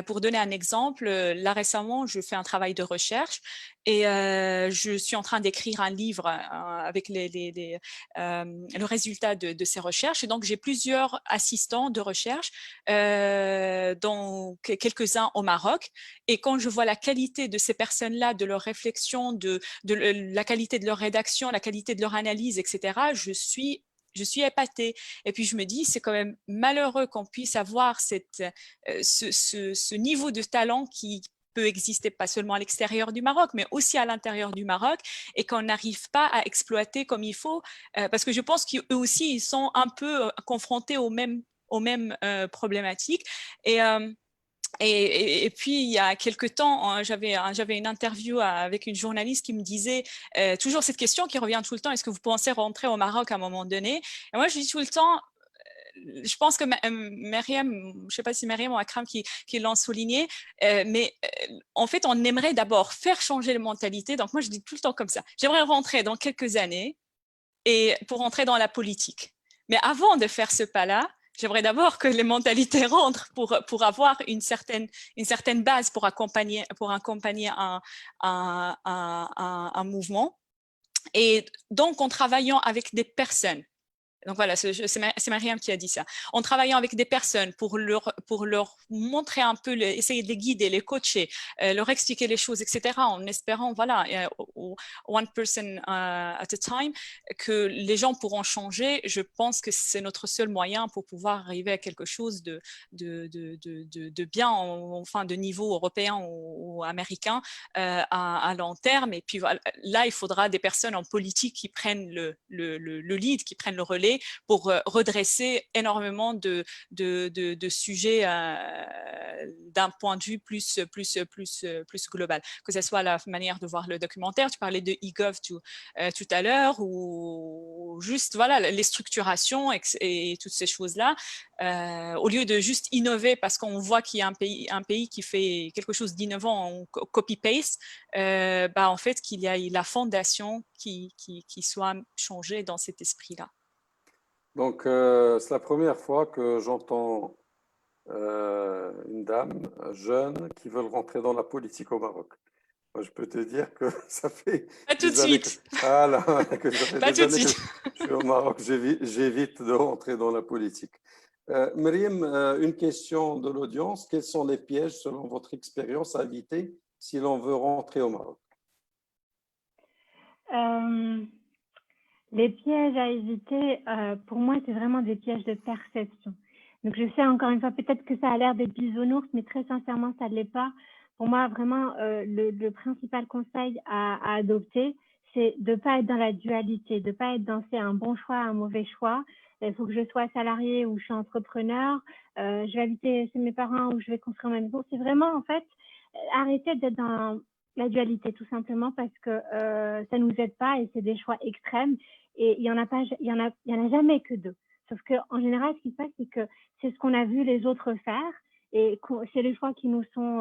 S3: Pour donner un exemple, là récemment, je fais un travail de recherche et je suis en train d'écrire un livre avec le résultat de ces recherches. Et donc, j'ai plusieurs assistants de recherche, dont quelques-uns au Maroc. Et quand je vois la qualité de ces personnes-là, de leur réflexion, de la qualité de leur rédaction, la qualité de leur analyse, etc., je suis épatée. Et puis, je me dis, c'est quand même malheureux qu'on puisse avoir ce niveau de talent qui peut exister pas seulement à l'extérieur du Maroc, mais aussi à l'intérieur du Maroc et qu'on n'arrive pas à exploiter comme il faut. Parce que je pense qu'eux aussi, ils sont un peu confrontés aux mêmes problématiques. Et puis, il y a quelques temps, j'avais une interview avec une journaliste qui me disait toujours cette question qui revient tout le temps, est-ce que vous pensez rentrer au Maroc à un moment donné? Et moi, je dis tout le temps, je pense que Myriam, je ne sais pas si Myriam ou Akram qui l'ont souligné, mais en fait, on aimerait d'abord faire changer les mentalités. Donc, moi, je dis tout le temps comme ça, j'aimerais rentrer dans quelques années et pour rentrer dans la politique. Mais avant de faire ce pas-là, j'aimerais d'abord que les mentalités rentrent pour avoir une certaine base pour accompagner un mouvement. Et donc, en travaillant avec des personnes, donc voilà, c'est Mariam qui a dit ça. En travaillant avec des personnes pour leur montrer un peu, essayer de les guider, les coacher, leur expliquer les choses, etc. En espérant, voilà, one person at a time, que les gens pourront changer. Je pense que c'est notre seul moyen pour pouvoir arriver à quelque chose de bien, enfin de niveau européen ou américain à long terme. Et puis voilà, là, il faudra des personnes en politique qui prennent le lead, qui prennent le relais pour redresser énormément de sujets d'un point de vue plus global. Que ce soit la manière de voir le documentaire, tu parlais de eGov tout à l'heure, ou juste voilà, les structurations et toutes ces choses-là. Au lieu de juste innover parce qu'on voit qu'il y a un pays qui fait quelque chose d'innovant en copy-paste, en fait qu'il y a la fondation qui soit changée dans cet esprit-là.
S1: Donc, c'est la première fois que j'entends une dame jeune qui veut rentrer dans la politique au Maroc. Moi, je peux te dire que ça fait
S3: pas tout de suite.
S1: Que ça fait
S3: pas
S1: des années que je suis au Maroc, j'évite de rentrer dans la politique. Myriam, une question de l'audience. Quels sont les pièges, selon votre expérience, à éviter si l'on veut rentrer au Maroc?
S4: Les pièges à éviter, pour moi, c'est vraiment des pièges de perception. Donc, je sais, encore une fois, peut-être que ça a l'air des bisounours, mais très sincèrement, ça ne l'est pas. Pour moi, vraiment, le principal conseil à adopter, c'est de ne pas être dans la dualité, de ne pas être dans c'est un bon choix, un mauvais choix. Il faut que je sois salarié ou je suis entrepreneur, je vais habiter chez mes parents ou je vais construire ma maison. C'est vraiment, en fait, arrêter d'être dans la dualité, tout simplement, parce que ça ne nous aide pas et c'est des choix extrêmes. Et il y en a jamais que deux. Sauf qu'en général, ce qui se passe, c'est que c'est ce qu'on a vu les autres faire et c'est les choix qui nous sont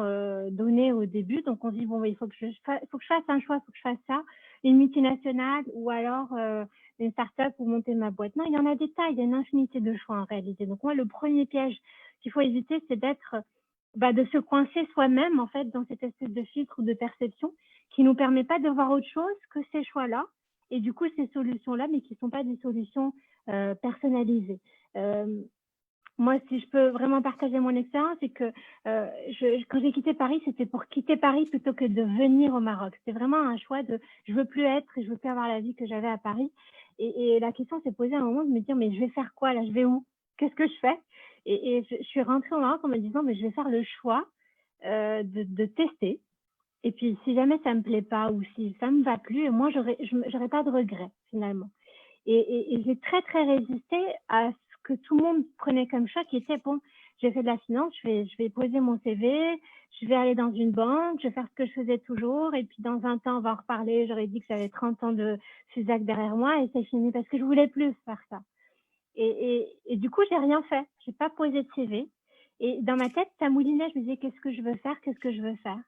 S4: donnés au début. Donc, on se dit, bon, il faut que je fasse un choix, il faut que je fasse ça, une multinationale ou alors une start-up pour monter ma boîte. Non, il y en a des tas, il y a une infinité de choix en réalité. Donc, moi, le premier piège qu'il faut éviter, c'est de se coincer soi-même, en fait, dans cette espèce de filtre ou de perception qui nous permet pas de voir autre chose que ces choix-là. Et du coup, ces solutions-là, mais qui ne sont pas des solutions personnalisées. Moi, si je peux vraiment partager mon expérience, c'est que quand j'ai quitté Paris, c'était pour quitter Paris plutôt que de venir au Maroc. C'était vraiment un choix de je veux plus être et je veux plus avoir la vie que j'avais à Paris. Et la question s'est posée à un moment de me dire, mais je vais faire quoi là? Je vais où? Qu'est-ce que je fais? Et je suis rentrée au Maroc en me disant, mais je vais faire le choix de tester. Et puis, si jamais ça me plaît pas ou si ça me va plus, moi, j'aurais pas de regrets finalement. Et j'ai très, très résisté à ce que tout le monde prenait comme choix, qui était, bon, j'ai fait de la finance, je vais poser mon CV, je vais aller dans une banque, je vais faire ce que je faisais toujours, et puis dans 20 ans, on va en reparler, j'aurais dit que j'avais 30 ans de FUSAC derrière moi, et c'est fini, parce que je voulais plus faire ça. Et du coup, j'ai rien fait, j'ai pas posé de CV, et dans ma tête, ça moulinait, je me disais, qu'est-ce que je veux faire,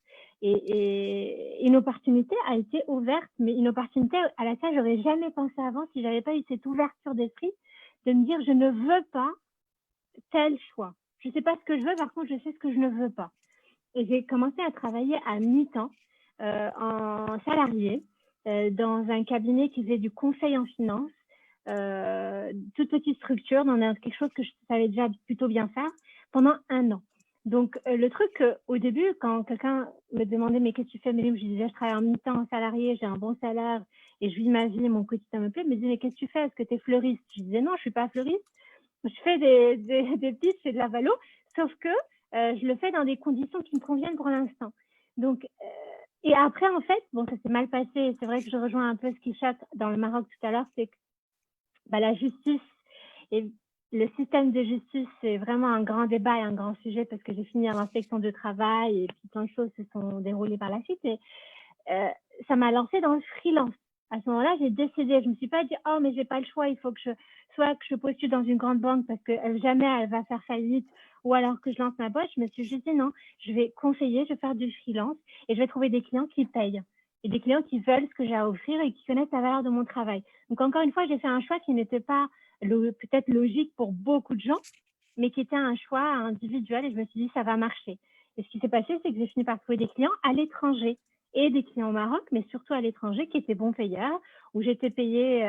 S4: et une opportunité a été ouverte, mais une opportunité à laquelle j'aurais jamais pensé avant si j'avais pas eu cette ouverture d'esprit de me dire je ne veux pas tel choix. Je sais pas ce que je veux, par contre je sais ce que je ne veux pas. Et j'ai commencé à travailler à mi-temps en salarié dans un cabinet qui faisait du conseil en finance, toute petite structure, dans quelque chose que je savais déjà plutôt bien faire pendant 1 an. Donc, le truc, au début, quand quelqu'un me demandait « mais qu'est-ce que tu fais ?» Je disais « je travaille en mi-temps en salarié, j'ai un bon salaire et je vis ma vie, mon quotidien me plaît. » Il me disait « mais qu'est-ce que tu fais? Est-ce que tu es fleuriste ?» Je disais « non, je ne suis pas fleuriste. Je fais des pitchs et de la valo, sauf que je le fais dans des conditions qui me conviennent pour l'instant. » Donc, et après, en fait, bon, ça s'est mal passé. C'est vrai que je rejoins un peu ce qui choque dans le Maroc tout à l'heure, c'est que la justice et le système de justice, c'est vraiment un grand débat et un grand sujet parce que j'ai fini à l'inspection de travail et puis plein de choses se sont déroulées par la suite. Et ça m'a lancée dans le freelance. À ce moment-là, j'ai décidé, je me suis pas dit, oh, mais j'ai pas le choix, il faut que je postule dans une grande banque parce que jamais elle va faire faillite ou alors que je lance ma boîte. Je me suis juste dit, non, je vais conseiller, je vais faire du freelance et je vais trouver des clients qui payent et des clients qui veulent ce que j'ai à offrir et qui connaissent la valeur de mon travail. Donc, encore une fois, j'ai fait un choix qui n'était pas peut-être logique pour beaucoup de gens, mais qui était un choix individuel et je me suis dit, ça va marcher. Et ce qui s'est passé, c'est que j'ai fini par trouver des clients à l'étranger et des clients au Maroc, mais surtout à l'étranger qui étaient bons payeurs, où j'étais payée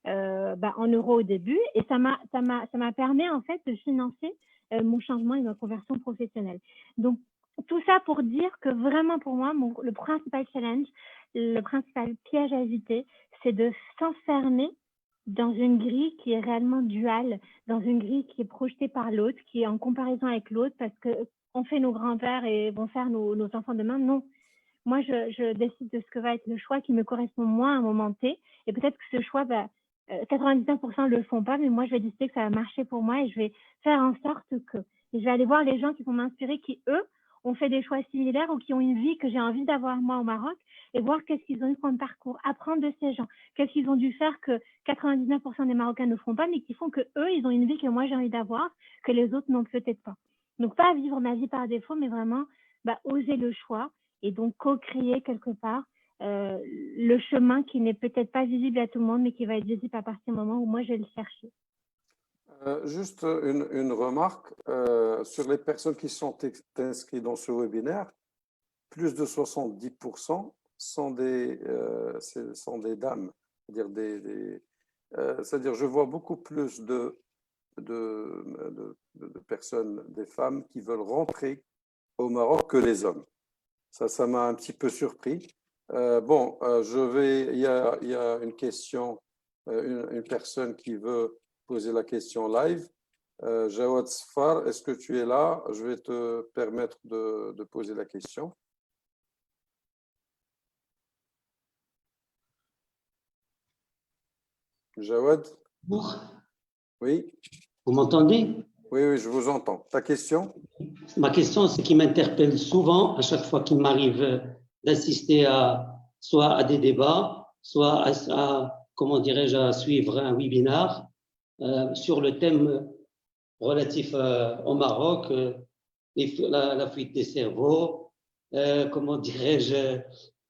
S4: en euros au début et ça m'a permis en fait de financer mon changement et ma conversion professionnelle. Donc, tout ça pour dire que vraiment pour moi, le principal challenge, le principal piège à éviter, c'est de s'enfermer dans une grille qui est réellement duale, dans une grille qui est projetée par l'autre, qui est en comparaison avec l'autre, parce qu'on fait nos grands-pères et vont faire nos enfants demain. Non. Moi, je décide de ce que va être le choix qui me correspond moins à un moment T. Et peut-être que ce choix, 99% ne le font pas, mais moi, je vais décider que ça va marcher pour moi et je vais faire en sorte que... Et je vais aller voir les gens qui vont m'inspirer, qui, eux, ont fait des choix similaires ou qui ont une vie que j'ai envie d'avoir moi au Maroc et voir qu'est-ce qu'ils ont eu comme parcours, apprendre de ces gens, qu'est-ce qu'ils ont dû faire que 99% des Marocains ne feront pas, mais qui font que eux, ils ont une vie que moi j'ai envie d'avoir, que les autres n'ont peut-être pas. Donc pas vivre ma vie par défaut, mais vraiment oser le choix et donc co-créer quelque part le chemin qui n'est peut-être pas visible à tout le monde, mais qui va être visible à partir du moment où moi je vais le chercher.
S1: Juste une remarque sur les personnes qui sont inscrites dans ce webinaire, plus de 70% sont des dames, c'est-à-dire je vois beaucoup plus de personnes, des femmes qui veulent rentrer au Maroc que les hommes. Ça m'a un petit peu surpris. Il y a une question, une personne qui veut poser la question live. Jawad Sfar, est-ce que tu es là? Je vais te permettre de poser la question. Jawad? Oui.
S5: Vous m'entendez?
S1: Oui, je vous entends. Ta question?
S5: Ma question, c'est qui m'interpelle souvent à chaque fois qu'il m'arrive d'assister soit à des débats, soit comment dirais-je, à suivre un webinar sur le thème relatif au Maroc, la fuite des cerveaux, comment dirais-je,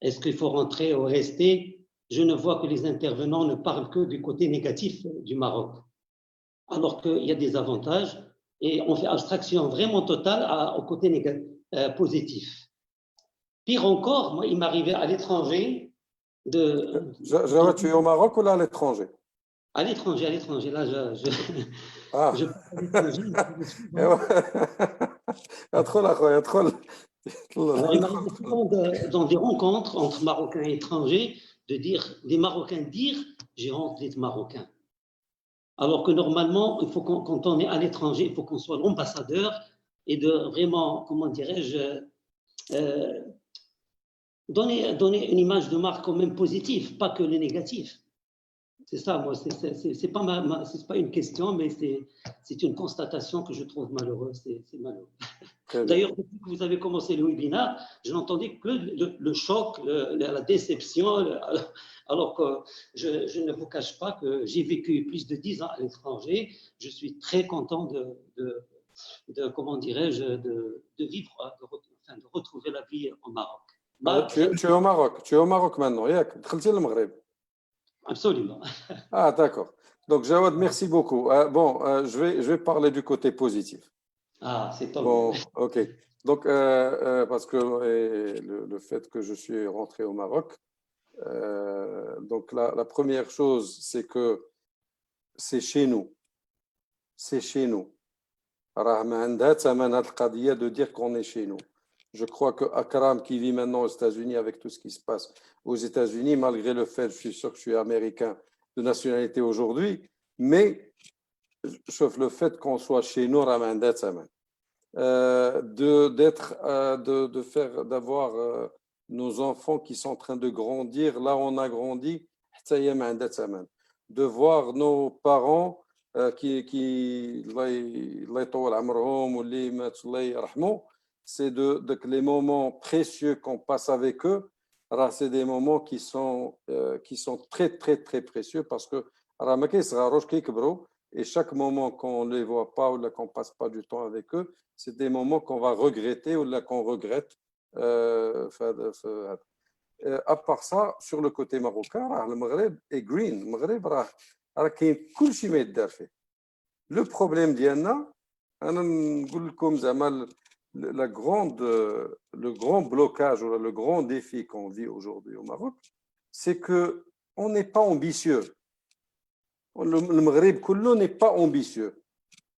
S5: est-ce qu'il faut rentrer ou rester? Je ne vois que les intervenants ne parlent que du côté négatif du Maroc, alors qu'il y a des avantages et on fait abstraction vraiment totale au côté positif. Pire encore, moi, il m'arrivait à l'étranger de...
S1: Jawad, tu es au Maroc ou là à l'étranger?
S5: À l'étranger, là,
S1: Ah.
S5: je Alors, il m'arrive souvent dans des rencontres entre Marocains et étrangers des Marocains dire « j'ai honte d'être Marocain ». Alors que normalement, il faut quand on est à l'étranger, il faut qu'on soit l'ambassadeur et de vraiment, comment dirais-je, donner une image de marque quand même positive, pas que les négatifs. C'est ça, moi, c'est pas une question, mais c'est une constatation que je trouve malheureuse. C'est malheureux. D'ailleurs, depuis que vous avez commencé le webinaire, je n'entendais que le choc, la déception, alors que je ne vous cache pas que j'ai vécu plus de 10 ans à l'étranger. Je suis très content de comment dirais-je, de vivre, de retrouver la vie au Maroc.
S1: Tu es au Maroc. Tu es au Maroc maintenant. Tu es au Maghreb.
S5: Absolument.
S1: Ah, d'accord. Donc, Jawad, merci beaucoup. Je vais parler du côté positif.
S5: Ah, c'est top.
S1: Bon, ok. Donc, parce que le fait que je suis rentré au Maroc, donc la première chose, c'est que c'est chez nous. C'est chez nous. De dire qu'on est chez nous. Je crois que Akram, qui vit maintenant aux États-Unis avec tout ce qui se passe aux États-Unis, malgré le fait, je suis sûr que je suis américain de nationalité aujourd'hui, mais sauf le fait qu'on soit chez nous, d'avoir nos enfants qui sont en train de grandir, là on a grandi, de voir nos parents qui c'est les moments précieux qu'on passe avec eux. C'est des moments qui sont très, très, très précieux parce que et chaque moment qu'on ne les voit pas ou qu'on ne passe pas du temps avec eux, c'est des moments qu'on va regretter ou qu'on regrette. À part ça, sur le côté marocain, le Maghreb est green. Le Maghreb, le problème d'Yana, أنا نقول لكم زعما le grand blocage ou le grand défi qu'on vit aujourd'hui au Maroc, c'est que on n'est pas ambitieux. Le Maghreb كله n'est pas ambitieux.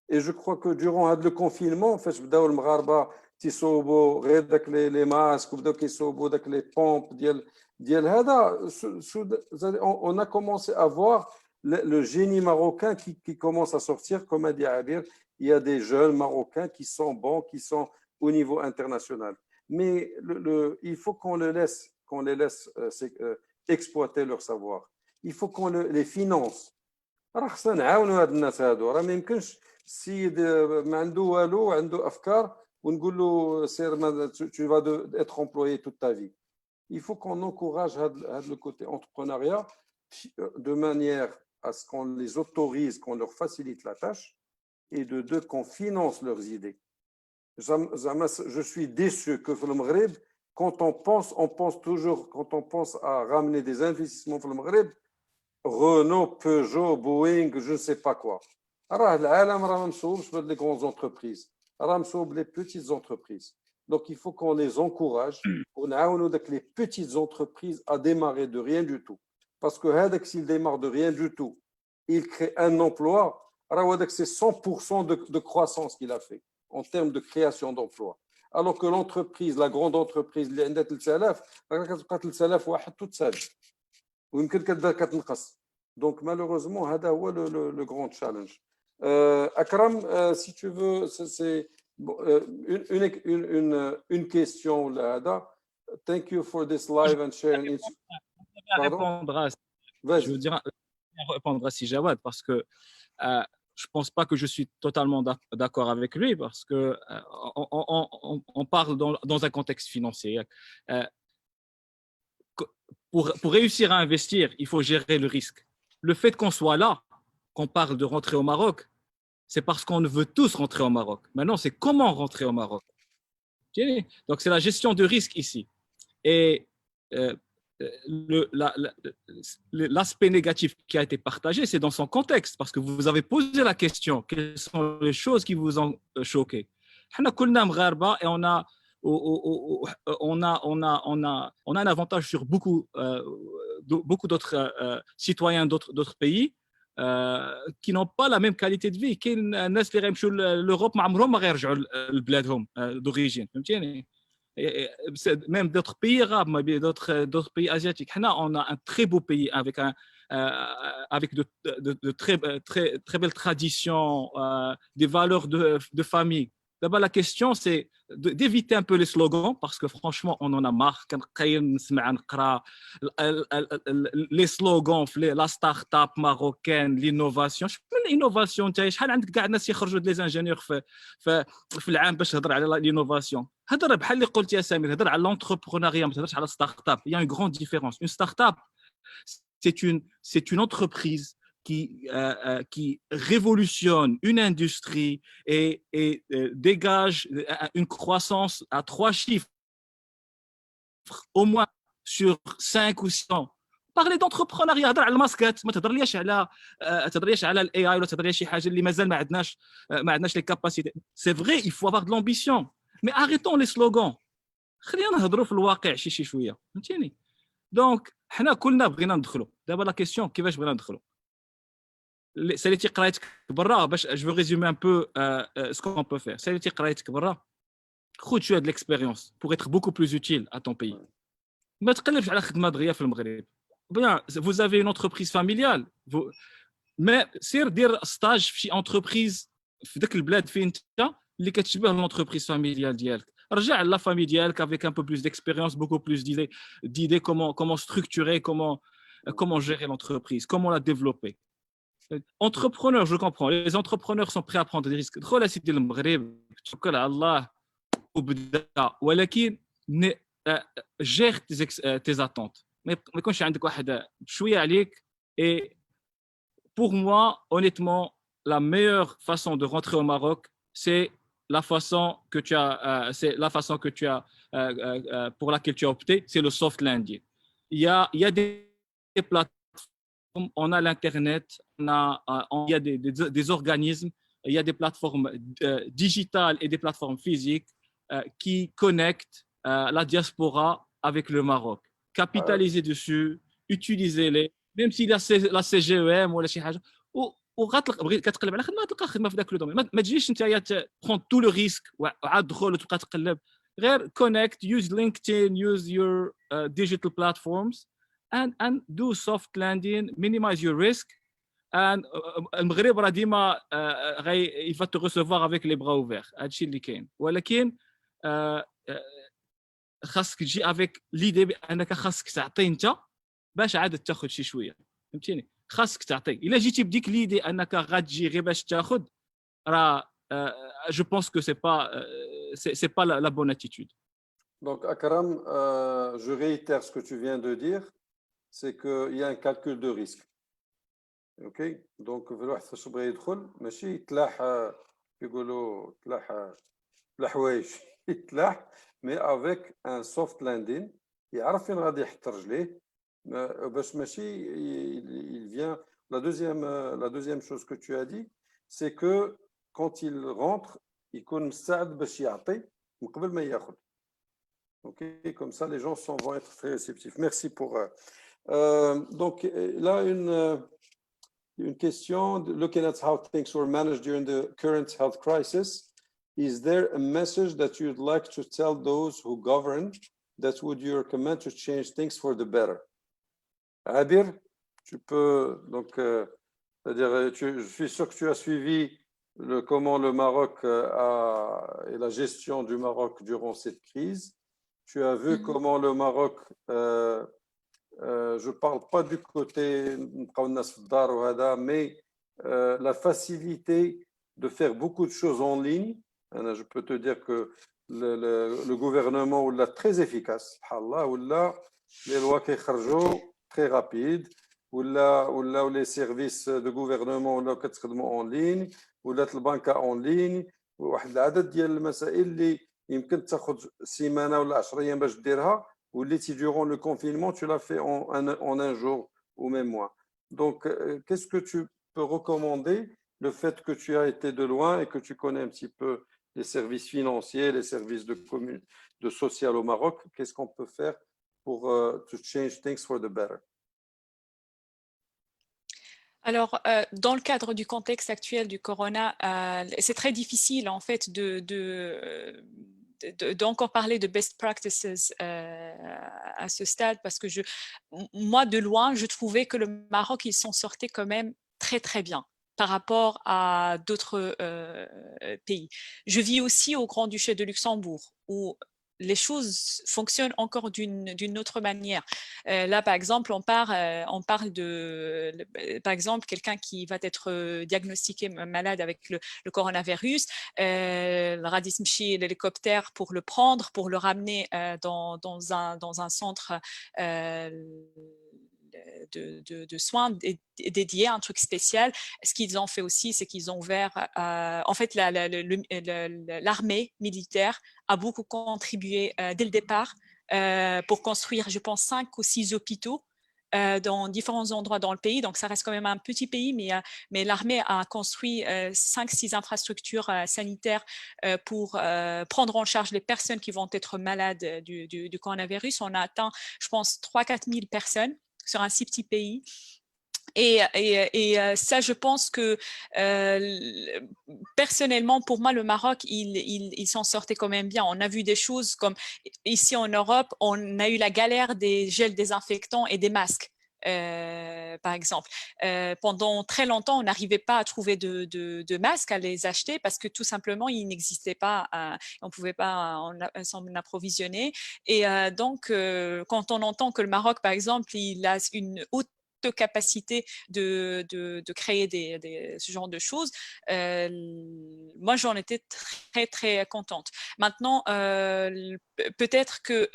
S1: Et je crois que durant le confinement, فاش بداو المغاربه تيصوبوا غير داك لي ماسك وبداو كيصوبوا داك لي بومب ديال هذا, on a commencé à voir le génie marocain qui commence à sortir. Comme a dit Abir, il y a des jeunes Marocains qui sont bons, qui sont au niveau international. Mais il faut qu'on les laisse exploiter leur savoir. Il faut qu'on les finance. راه خصنا نعاونوا هاد الناس هادو. راه ما يمكنش السيد ما عنده والو, عنده افكار ونقول له سير tu vas être employé toute ta vie. Il faut qu'on encourage le côté entrepreneuriat de manière à ce qu'on les autorise, qu'on leur facilite la tâche, et de deux, qu'on finance leurs idées. Je suis déçu que le Maghreb, quand on pense toujours, quand on pense à ramener des investissements pour le Maghreb, Renault, Peugeot, Boeing, je ne sais pas quoi. العالم راه ما مسوبش بهاد les grandes entreprises, راه مسوب les petites entreprises. Donc il faut qu'on les encourage pour نعاونوا داك les petites entreprises à démarrer de rien du tout. Parce que هذاك s'il démarre de rien du tout, il crée un emploi, راه هذاك c'est 100% de croissance qu'il a fait en termes de création d'emplois. Alors que l'entreprise, la grande entreprise اللي عندها 3000 راه كتبقى 3000 واحد تتساج ويمكن كتنقص. Donc malheureusement هذا هو le grand challenge. Akram, si tu veux, c'est une question là. Thank you for this live and sharing.
S2: Je veux dire, répondre à Jawad parce que je ne pense pas que je suis totalement d'accord avec lui parce que on parle dans un contexte financier. Pour réussir à investir, il faut gérer le risque. Le fait qu'on soit là, qu'on parle de rentrer au Maroc, c'est parce qu'on veut tous rentrer au Maroc. Maintenant, c'est comment rentrer au Maroc. Donc, c'est la gestion de risque ici. Et l'aspect négatif qui a été partagé, c'est dans son contexte, parce que vous avez posé la question, quelles sont les choses qui vous ont choqué. On a un avantage sur beaucoup d'autres citoyens d'autres pays qui n'ont pas la même qualité de vie. الناس اللي غيمشيو لl'Europe ما عمرهم ما غيرجعوا لبلادهم d'origine. فهمتيني؟ Même d'autres pays arabes, d'autres pays asiatiques. On a un très beau pays avec de très belles traditions, des valeurs de famille. D'abord, la question, c'est d'éviter un peu les slogans, parce que franchement, on en a marre. Les slogans, la start-up marocaine, l'innovation. L'innovation, شحال عندك كاع الناس يخرجوا des ingénieurs في العام باش تهضر على l'innovation. هضر بحال اللي قلت يا سمير، هضر على l'entrepreneuriat، ما تهضرش على start-up. Il y a une grande différence. Une start-up, c'est une entreprise qui révolutionne une industrie et dégage une croissance à 3 chiffres, au moins sur 5 ou 6 ans. Parler d'entrepreneuriat, هضر على الماسكات، ما تهضرليش على الاي اي ولا تهضرليش شي حاجه اللي مازال ما عندناش les capacités. C'est vrai, il faut avoir de l'ambition, mais arrêtons les slogans. خلينا نهضروا في الواقع شي شويه، فهمتيني؟ دونك حنا كلنا بغينا ندخلوا. دابا لا كيسيون كيفاش بغينا ندخلوا. ساليتي قرايتك برا باش je veux résumer un peu ce qu'on peut faire. ساليتي قرايتك برا، خذ شويه de l'expérience pour être beaucoup plus utile à ton pays. ما تقلبش على خدمه دغيا في المغرب. Bien, vous avez une entreprise familiale, mais سير دير stage في شي entreprise في داك البلاد فين انت اللي كتشبه l'entreprise familiale ديالك. رجع la famille ديالك avec un peu plus d'expérience, beaucoup plus d'idées comment structurer, comment gérer l'entreprise, comment la développer. Entrepreneurs, je comprends. Les entrepreneurs sont prêts à prendre des risques. دخل سيدي المغرب توكل على الله وبدا، ولكن gère tes attentes. ما يكونش عندك واحد شويه عليك. Et pour moi, honnêtement, la meilleure façon de rentrer au Maroc, c'est la façon que tu as, pour laquelle tu as opté, c'est le soft landing. Il y a des plateformes, on a l'internet, il y a des organismes il y a des plateformes digitales et des plateformes physiques qui connectent la diaspora avec le Maroc. Capitaliser dessus, utilisez-les, même s'il y a la CGEM ou شي حاجه وغتلقى كتقلب على خدمه تلقى خدمه في ذاك لو دومين ما تجيش انت تبرون تو لو ريسك وعاد دخل وتبقى تقلب غير connect, use LinkedIn, use your digital platforms and do soft landing, minimize your risk and المغرب راه ديما il va te recevoir avec les bras ouverts هادشي اللي كاين ولكن خاصك تجي avec l'idée بانك خاصك تعطي انت باش عاد تاخذ شي شويه فهمتيني خاصك تعطي الا جيتي بديك ليدي انك غتجي غير باش تاخذ راه je pense que c'est pas la bonne attitude.
S1: Donc Akram, je réitère ce que tu viens de dire, c'est qu'il y a un calcul de risque. OK, donc الواحد فاش بغى يدخل ماشي يتلاح يقولوا تلاح حوايج يتلاح mais avec un soft landing يعرف فين غادي يحط رجليه باش ماشي il vient. La deuxième chose que tu as dit, c'est que quand il rentre يكون مستعد باش يعطي من قبل ما ياخذ. OK, comme ça les gens vont être très réceptifs. Merci pour donc là une question looking at how things were managed during the current health crisis. Is there a message that you'd like to tell those who govern that would you recommend to change things for the better? Abir, tu peux donc c'est-à-dire je suis sûr que tu as suivi comment le Maroc et la gestion du Maroc durant cette crise. Tu as vu comment le Maroc je parle pas du côté mais la facilité de faire beaucoup de choses en ligne. Je peux te dire que le gouvernement est très efficace. Les lois qui sortent très rapides, ou les services de gouvernement en ligne, ou la banque en ligne, واحد العدد ديال المسائل اللي يمكن تاخذ سيمانه ولا 10 ايام باش ديرها وليتي durant le confinement tu l'as fait en un jour ou même moins. Donc qu'est-ce que tu peux recommander, le fait que tu as été de loin et que tu connais un petit peu les services financiers, les services de social au Maroc, qu'est-ce qu'on peut faire pour to change things for the better?
S3: Alors, dans le cadre du contexte actuel du corona, c'est très difficile en fait d'encore parler de best practices à ce stade parce que moi de loin, je trouvais que le Maroc, ils s'en sortaient quand même très très bien par rapport à d'autres pays. Je vis aussi au Grand-Duché de Luxembourg où les choses fonctionnent encore d'une autre manière. Là, par exemple, on parle de, par exemple, quelqu'un qui va être diagnostiqué malade avec le coronavirus. Radis Mchi, l'hélicoptère pour le prendre, pour le ramener dans un centre de soins dédiés, un truc spécial. Ce qu'ils ont fait aussi, c'est qu'ils ont ouvert, en fait, l'armée militaire a beaucoup contribué dès le départ pour construire, je pense, 5 ou 6 hôpitaux dans différents endroits dans le pays. Donc, ça reste quand même un petit pays, mais l'armée a construit 5-6 infrastructures sanitaires pour prendre en charge les personnes qui vont être malades du coronavirus. On a atteint, je pense, 3-4 000 personnes sur un si petit pays. Et ça, je pense que personnellement, pour moi, le Maroc, il s'en sortait quand même bien. On a vu des choses comme ici en Europe, on a eu la galère des gels désinfectants et des masques. Par exemple, pendant très longtemps, on n'arrivait pas à trouver de masques à les acheter parce que tout simplement, ils n'existaient pas, on ne pouvait pas s'en approvisionner. Et donc, quand on entend que le Maroc, par exemple, il a une haute capacité de créer ce genre de choses, moi j'en étais très très contente. Maintenant, peut-être que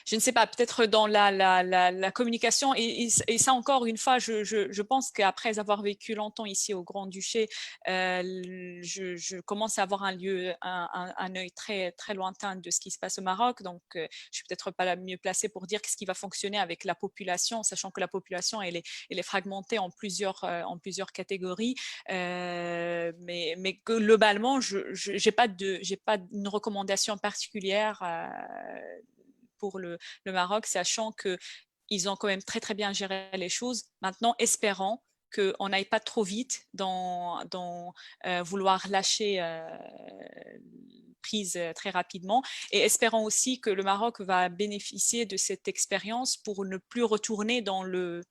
S3: je ne sais pas, peut-être dans la communication. Et ça, encore une fois, je pense qu'après avoir vécu longtemps ici au Grand-Duché, je commence à avoir un œil très, très lointain de ce qui se passe au Maroc. Donc, je ne suis peut-être pas la mieux placée pour dire ce qui va fonctionner avec la population, sachant que la population, elle est fragmentée en plusieurs catégories. Mais globalement, je n'ai pas une recommandation particulière pour le Maroc, sachant qu'ils ont quand même très, très bien géré les choses. Maintenant, espérons qu'on n'aille pas trop vite dans vouloir lâcher prise très rapidement. Et espérons aussi que le Maroc va bénéficier de cette expérience pour ne plus retourner dans le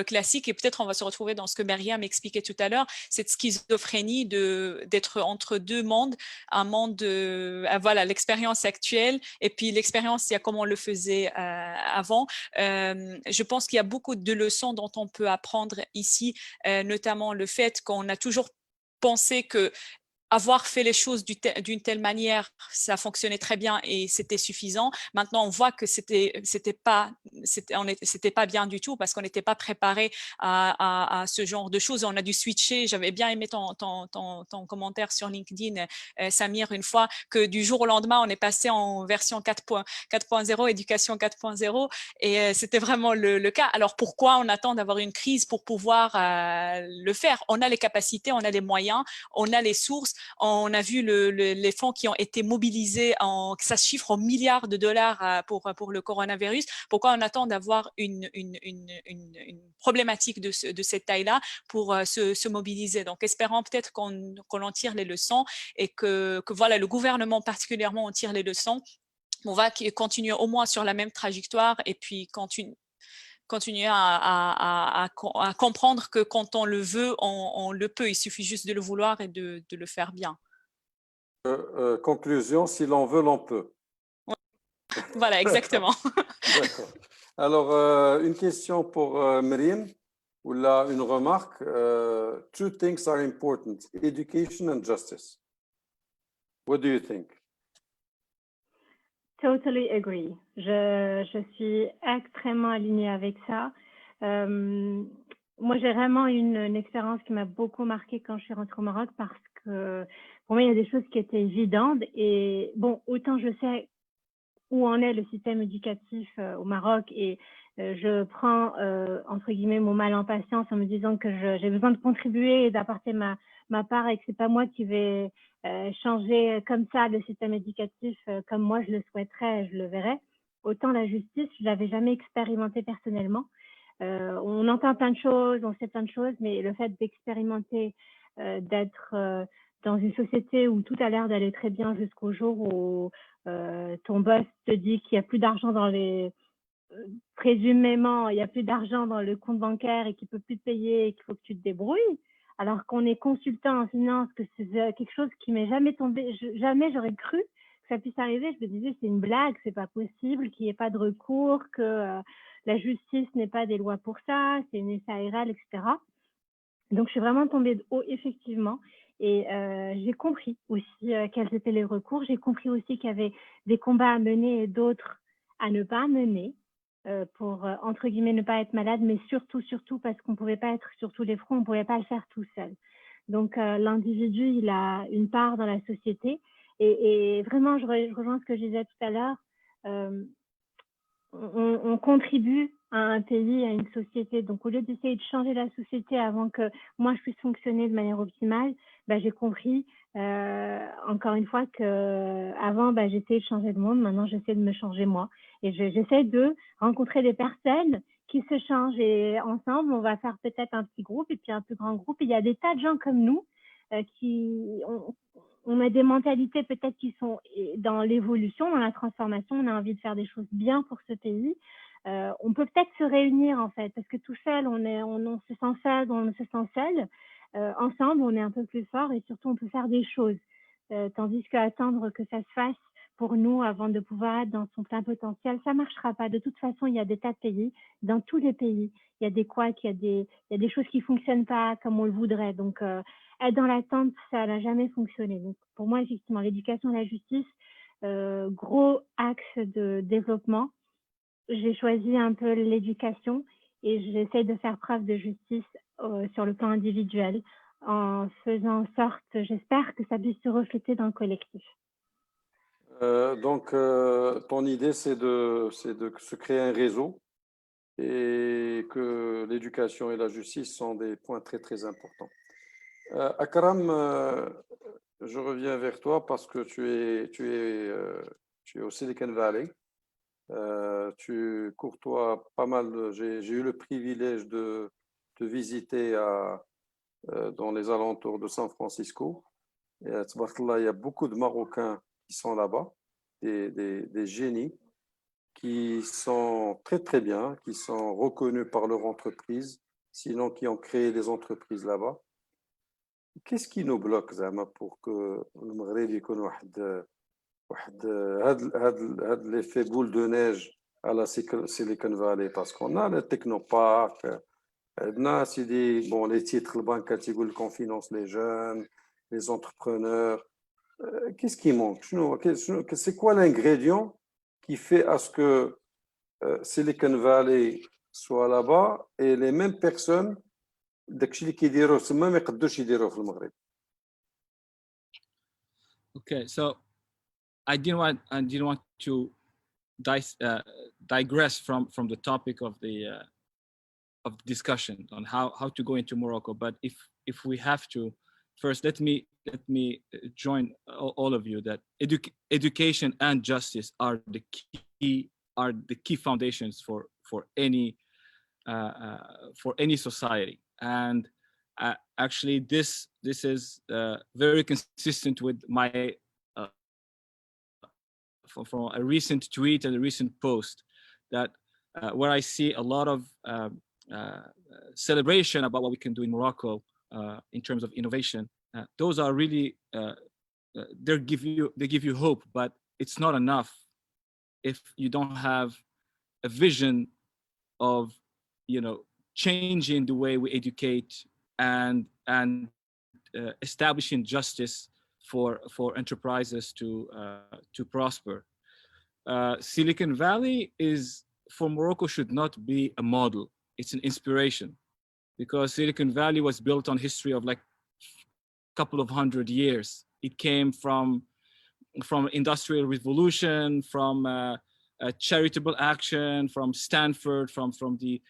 S3: classique, et peut-être on va se retrouver dans ce que Myriam expliquait tout à l'heure, cette schizophrénie d'être entre deux mondes, un monde voilà, l'expérience actuelle et puis l'expérience il y a comment on le faisait avant. Je pense qu'il y a beaucoup de leçons dont on peut apprendre ici, notamment le fait qu'on a toujours pensé que avoir fait les choses d'une telle manière, ça fonctionnait très bien et c'était suffisant. Maintenant, on voit que c'était pas bien du tout parce qu'on n'était pas préparé à ce genre de choses. On a dû switcher. J'avais bien aimé ton commentaire sur LinkedIn, Samir, une fois, que du jour au lendemain, on est passé en version 4.0, éducation 4.0, et c'était vraiment le cas. Alors, pourquoi on attend d'avoir une crise pour pouvoir le faire? On a les capacités, on a les moyens, on a les sources. On a vu les fonds qui ont été mobilisés, ça se chiffre en milliards de dollars pour le coronavirus. Pourquoi on attend d'avoir une problématique de cette taille-là pour se mobiliser? Donc, espérons peut-être qu'on en tire les leçons et que voilà, le gouvernement particulièrement en tire les leçons. On va continuer au moins sur la même trajectoire et puis continuer à comprendre que quand on le veut, on le peut. Il suffit juste de le vouloir et de le faire bien.
S1: Conclusion, si l'on veut, l'on peut.
S3: Voilà, exactement.
S1: D'accord. Alors, une question pour Myriam, ou là, une remarque. Two things are important, education and justice. What do you think?
S4: Totally agree. Je suis extrêmement alignée avec ça. Moi, j'ai vraiment une expérience qui m'a beaucoup marquée quand je suis rentrée au Maroc parce que pour moi, il y a des choses qui étaient évidentes. Et bon, autant je sais où en est le système éducatif au Maroc et je prends, entre guillemets, mon mal en patience en me disant que j'ai besoin de contribuer et d'apporter ma part et que c'est pas moi qui vais changer comme ça le système éducatif comme moi je le souhaiterais, je le verrais. Autant la justice, je l'avais jamais expérimenté personnellement. On entend plein de choses, on sait plein de choses, mais le fait d'expérimenter, d'être dans une société où tout a l'air d'aller très bien jusqu'au jour où ton boss te dit qu'il n'y a plus d'argent dans présumément, il n'y a plus d'argent dans le compte bancaire et qu'il ne peut plus te payer et qu'il faut que tu te débrouilles, alors qu'on est consultant en finance, que c'est quelque chose qui m'est jamais tombé, jamais j'aurais cru que ça puisse arriver. Je me disais, c'est une blague, c'est pas possible, qu'il n'y ait pas de recours, que la justice n'ait pas des lois pour ça, c'est une SARL, etc. Donc, je suis vraiment tombée de haut, effectivement. Et j'ai compris aussi quels étaient les recours. J'ai compris aussi qu'il y avait des combats à mener et d'autres à ne pas mener pour, entre guillemets, ne pas être malade, mais surtout parce qu'on ne pouvait pas être sur tous les fronts, on ne pouvait pas le faire tout seul. Donc, l'individu, il a une part dans la société. Et vraiment, je rejoins ce que je disais tout à l'heure. On contribue à un pays, à une société. Donc, au lieu d'essayer de changer la société avant que moi, je puisse fonctionner de manière optimale, j'ai compris, encore une fois, qu'avant, j'essayais de changer le monde. Maintenant, j'essaie de me changer moi. Et j'essaie de rencontrer des personnes qui se changent. Et ensemble, on va faire peut-être un petit groupe et puis un plus grand groupe. Et il y a des tas de gens comme nous qui on a des mentalités peut-être qui sont dans l'évolution, dans la transformation. On a envie de faire des choses bien pour ce pays. On peut peut-être se réunir en fait, parce que tout seul, on se sent seul, on se sent seul. Ensemble, on est un peu plus fort et surtout, on peut faire des choses. Tandis qu'attendre que ça se fasse pour nous avant de pouvoir être dans son plein potentiel, ça ne marchera pas. De toute façon, il y a des tas de pays. Dans tous les pays, il y a des couacs, il y a des choses qui ne fonctionnent pas comme on le voudrait. Donc, être dans l'attente, ça n'a jamais fonctionné. Donc, pour moi, effectivement, l'éducation et la justice, gros axe de développement. j'ai choisi un peu l'éducation et j'essaie de faire preuve de justice sur le plan individuel en faisant en sorte, j'espère que ça puisse se refléter dans le collectif.
S1: Donc, ton idée, c'est de se créer un réseau et que l'éducation et la justice sont des points très, très importants. Akram, je reviens vers toi parce que tu es au Silicon Valley. Tu courtoies pas mal. J'ai eu le privilège de te visiter dans les alentours de San Francisco. Et, tabarakallah, il y a beaucoup de Marocains qui sont là-bas, des génies qui sont très très bien, qui sont reconnus par leur entreprise, sinon qui ont créé des entreprises là-bas. Qu'est-ce qui nous bloque Zama pour que le Maghreb يكون واحد هاد l'effet boule de neige à la Silicon Valley parce qu'on a le technopark, عندنا سيدي bon les titres البنكات يقول لك on finance les jeunes, les entrepreneurs. Qu'est-ce qui manque? C'est quoi l'ingrédient qui fait à ce que Silicon Valley soit là-bas et les mêmes personnes داكشي اللي كيديروه تما ما يقدروش يديروه في المغرب.
S2: Okay, so I didn't want to digress from the topic of the discussion on how to go into Morocco, but if we have to, first let me join all of you that education and justice are the key foundations for any society. And actually, this is very consistent with my from a recent tweet and a recent post that where I see a lot of celebration about what we can do in Morocco in terms of innovation. Those are really they give you hope, but it's not enough if you don't have a vision of changing the way we educate and establishing justice for enterprises to prosper. Silicon Valley for Morocco should not be a model. It's an inspiration, because Silicon Valley was built on history of like a couple of 100 years. It came from industrial revolution, from charitable action, from Stanford, from the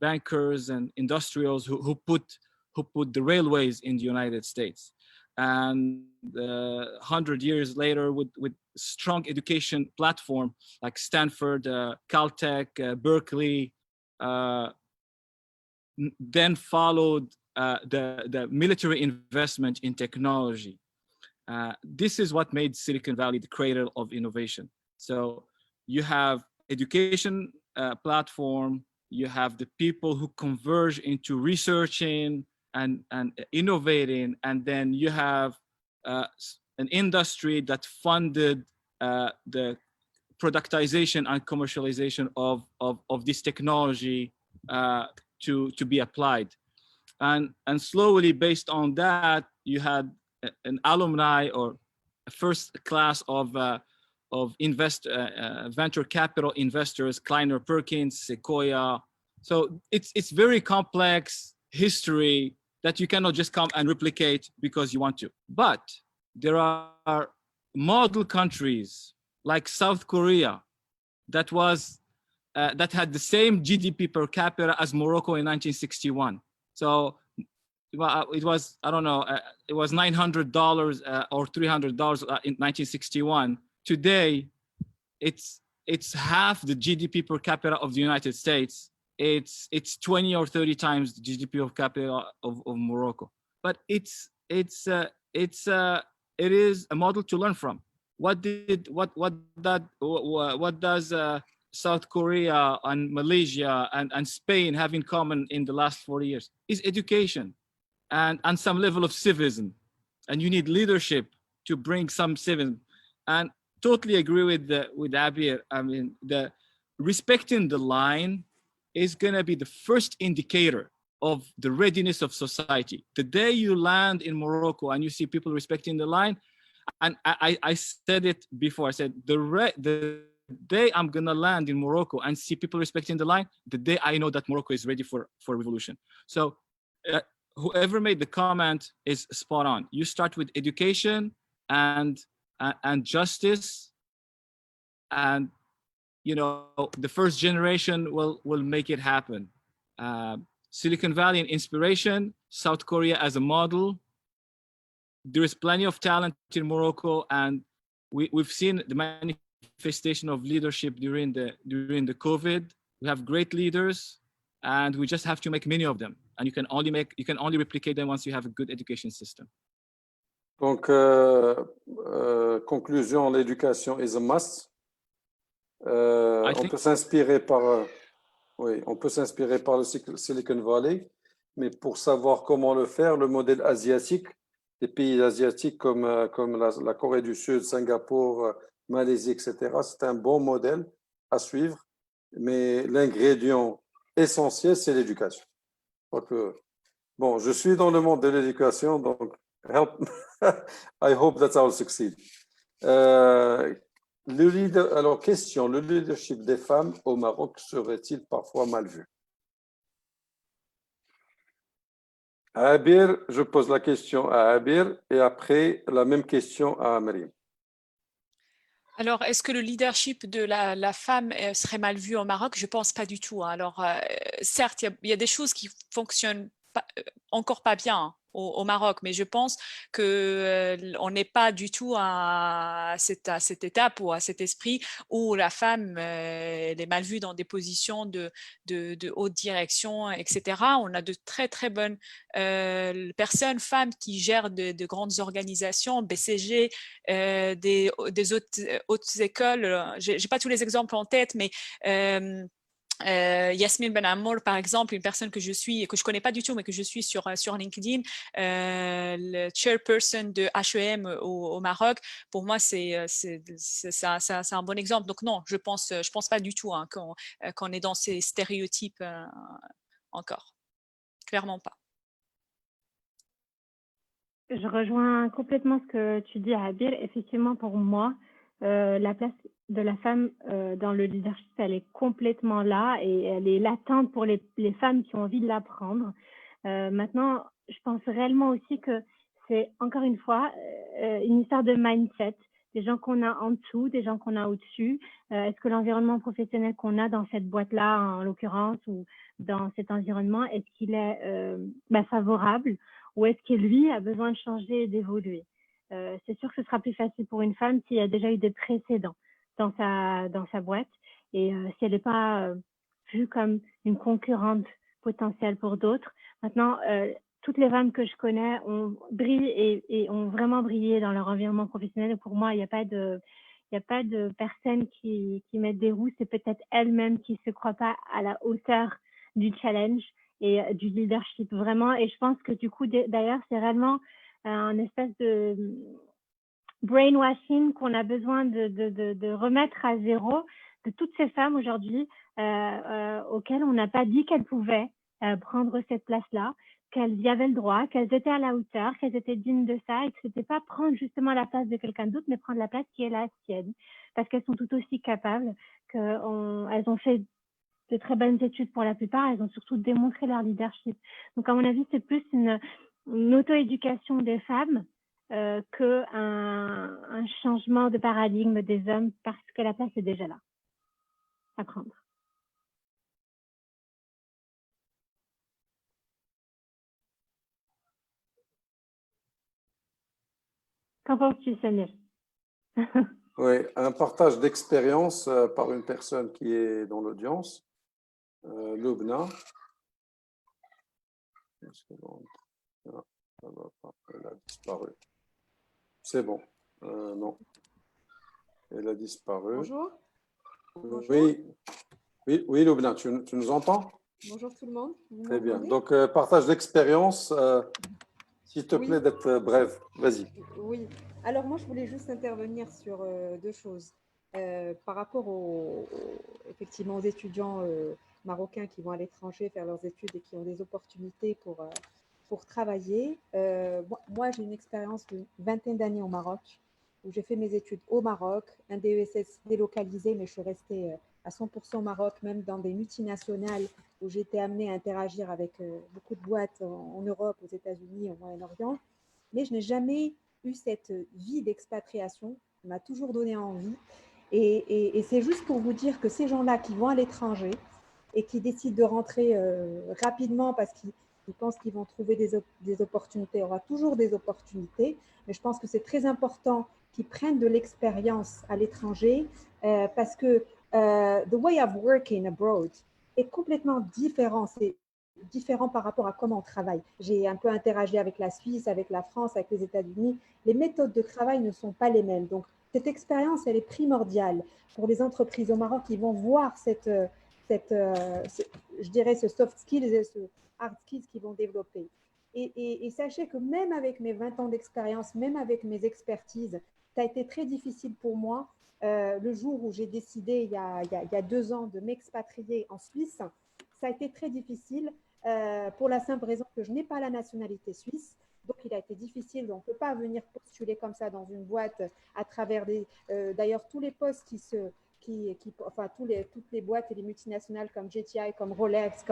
S2: bankers and industrials who put the railways in the United States. And 100 years later, with strong education platform like Stanford, Caltech, Berkeley, then followed the military investment in technology. This is what made Silicon Valley the cradle of innovation. So you have education platform, you have the people who converge into researching and innovating, and then you have an industry that funded the productization and commercialization of this technology to be applied. And slowly, based on that, you had an alumni or a first class of venture capital investors, Kleiner Perkins, Sequoia. So it's very complex history that you cannot just come and replicate because you want to. But there are model countries like South Korea that had the same GDP per capita as Morocco in 1961. So it was, I don't know, it was $900 or $300 in 1961. Today, it's half the GDP per capita of the United States. It's 20 or 30 times the GDP per capita of Morocco. But it is a model to learn from. What does South Korea and Malaysia and Spain have in common in the last 40 years? Is education and some level of civism. And you need leadership to bring some civism. And totally agree with Abir. I mean, respecting the line is going to be the first indicator of the readiness of society. The day you land in Morocco and you see people respecting the line, and I said it before, I said the day I'm going to land in Morocco and see people respecting the line, the day I know that Morocco is ready for revolution. So whoever made the comment is spot on. You start with education and justice, and you know the first generation will make it happen. Silicon Valley an inspiration, South Korea as a model. There is plenty of talent in Morocco, and we've seen the manifestation of leadership during the COVID. We have great leaders, and we just have to make many of them. And you can only replicate them once you have a good education system.
S1: Donc, conclusion, l'éducation is a must. On peut s'inspirer par, on peut s'inspirer par le Silicon Valley, mais pour savoir comment le faire, le modèle asiatique, des pays asiatiques comme la Corée du Sud, Singapour, Malaisie, etc., c'est un bon modèle à suivre, mais l'ingrédient essentiel, c'est l'éducation. Donc, bon, je suis dans le monde de l'éducation, donc help. I hope that I'll succeed. Alors, question, le leadership des femmes au Maroc serait-il parfois mal vu? Abir, je pose la question à Abir et après la même question à Amri.
S3: Alors, est-ce que le leadership de la femme serait mal vu au Maroc? Je pense pas du tout. Alors, certes, il y a des choses qui fonctionnent encore pas bien au Maroc, mais je pense que on n'est pas du tout à cette étape ou à cet esprit où la femme elle est mal vue dans des positions de haute direction, etc. On a de très très bonnes personnes, femmes qui gèrent de grandes organisations, BCG, des hautes écoles. J'ai pas tous les exemples en tête, mais Yasmine Ben Amour, par exemple, une personne que je connais pas du tout, mais que je suis sur LinkedIn, le chairperson de H&M au Maroc. Pour moi, c'est un bon exemple. Donc non, je pense pas du tout qu'on est dans ces stéréotypes encore. Clairement pas.
S4: Je rejoins complètement ce que tu dis, Abir. Effectivement, pour moi, la place de la femme dans le leadership, elle est complètement là et elle est latente pour les femmes qui ont envie de l'apprendre. Maintenant, je pense réellement aussi que c'est, encore une fois, une histoire de mindset, des gens qu'on a en dessous, des gens qu'on a au-dessus. Est-ce que l'environnement professionnel qu'on a dans cette boîte-là, en l'occurrence, ou dans cet environnement, est-ce qu'il est favorable ou est-ce que lui a besoin de changer et d'évoluer? C'est sûr que ce sera plus facile pour une femme s'il y a déjà eu des précédents dans sa boîte et si elle n'est pas vue comme une concurrente potentielle pour d'autres. Maintenant, toutes les femmes que je connais ont brillé et ont vraiment brillé dans leur environnement professionnel. Et pour moi, il n'y a pas de personnes qui mettent des roues. C'est peut-être elles-mêmes qui ne se croient pas à la hauteur du challenge et du leadership vraiment. Et je pense que du coup, d'ailleurs, c'est réellement un espèce de brainwashing qu'on a besoin de remettre à zéro de toutes ces femmes aujourd'hui auxquelles on n'a pas dit qu'elles pouvaient prendre cette place-là, qu'elles y avaient le droit, qu'elles étaient à la hauteur, qu'elles étaient dignes de ça et que c'était pas prendre justement la place de quelqu'un d'autre, mais prendre la place qui est la sienne. Parce qu'elles sont tout aussi capables, elles ont fait de très bonnes études pour la plupart, elles ont surtout démontré leur leadership. Donc, à mon avis, c'est plus une auto-éducation des femmes qu'un changement de paradigme des hommes parce que la place est déjà là à prendre. Qu'en penses-tu, Samir?
S1: Oui, un partage d'expérience par une personne qui est dans l'audience. Lubna. Non, ça va pas. Elle a disparu. C'est bon. Non. Elle a disparu.
S6: Bonjour.
S1: Oui, Lubna, tu nous entends?
S6: Bonjour tout le monde.
S1: Très bien. Donc, partage d'expérience. S'il te plaît d'être bref. Vas-y.
S6: Oui. Alors, moi, je voulais juste intervenir sur deux choses. Par rapport effectivement aux étudiants marocains qui vont à l'étranger faire leurs études et qui ont des opportunités pour travailler. Moi, j'ai une expérience d'une vingtaine d'années au Maroc. où j'ai fait mes études au Maroc, un DESS délocalisé, mais je suis restée à 100% au Maroc, même dans des multinationales où j'ai été amenée à interagir avec beaucoup de boîtes en Europe, aux États-Unis, au Moyen-Orient. Mais je n'ai jamais eu cette vie d'expatriation. Ça m'a toujours donné envie. Et c'est juste pour vous dire que ces gens-là qui vont à l'étranger et qui décident de rentrer rapidement parce qu'ils pensent qu'ils vont trouver des opportunités, il y aura toujours des opportunités, mais je pense que c'est très important qu'ils prennent de l'expérience à l'étranger parce que the way of working abroad est complètement différent. C'est différent par rapport à comment on travaille. J'ai un peu interagi avec la Suisse, avec la France, avec les États-Unis. Les méthodes de travail ne sont pas les mêmes. Donc, cette expérience, elle est primordiale pour les entreprises au Maroc qui vont voir je dirais, ce soft skills et ce hard skills qu'ils vont développer. Et sachez que même avec mes 20 ans d'expérience, même avec mes expertises, ça a été très difficile pour moi le jour où j'ai décidé, il y a 2 ans, de m'expatrier en Suisse. Ça a été très difficile pour la simple raison que je n'ai pas la nationalité suisse. Donc, il a été difficile. On ne peut pas venir postuler comme ça dans une boîte à travers d'ailleurs, tous les postes enfin, toutes les boîtes et les multinationales comme GTI, comme Rolex,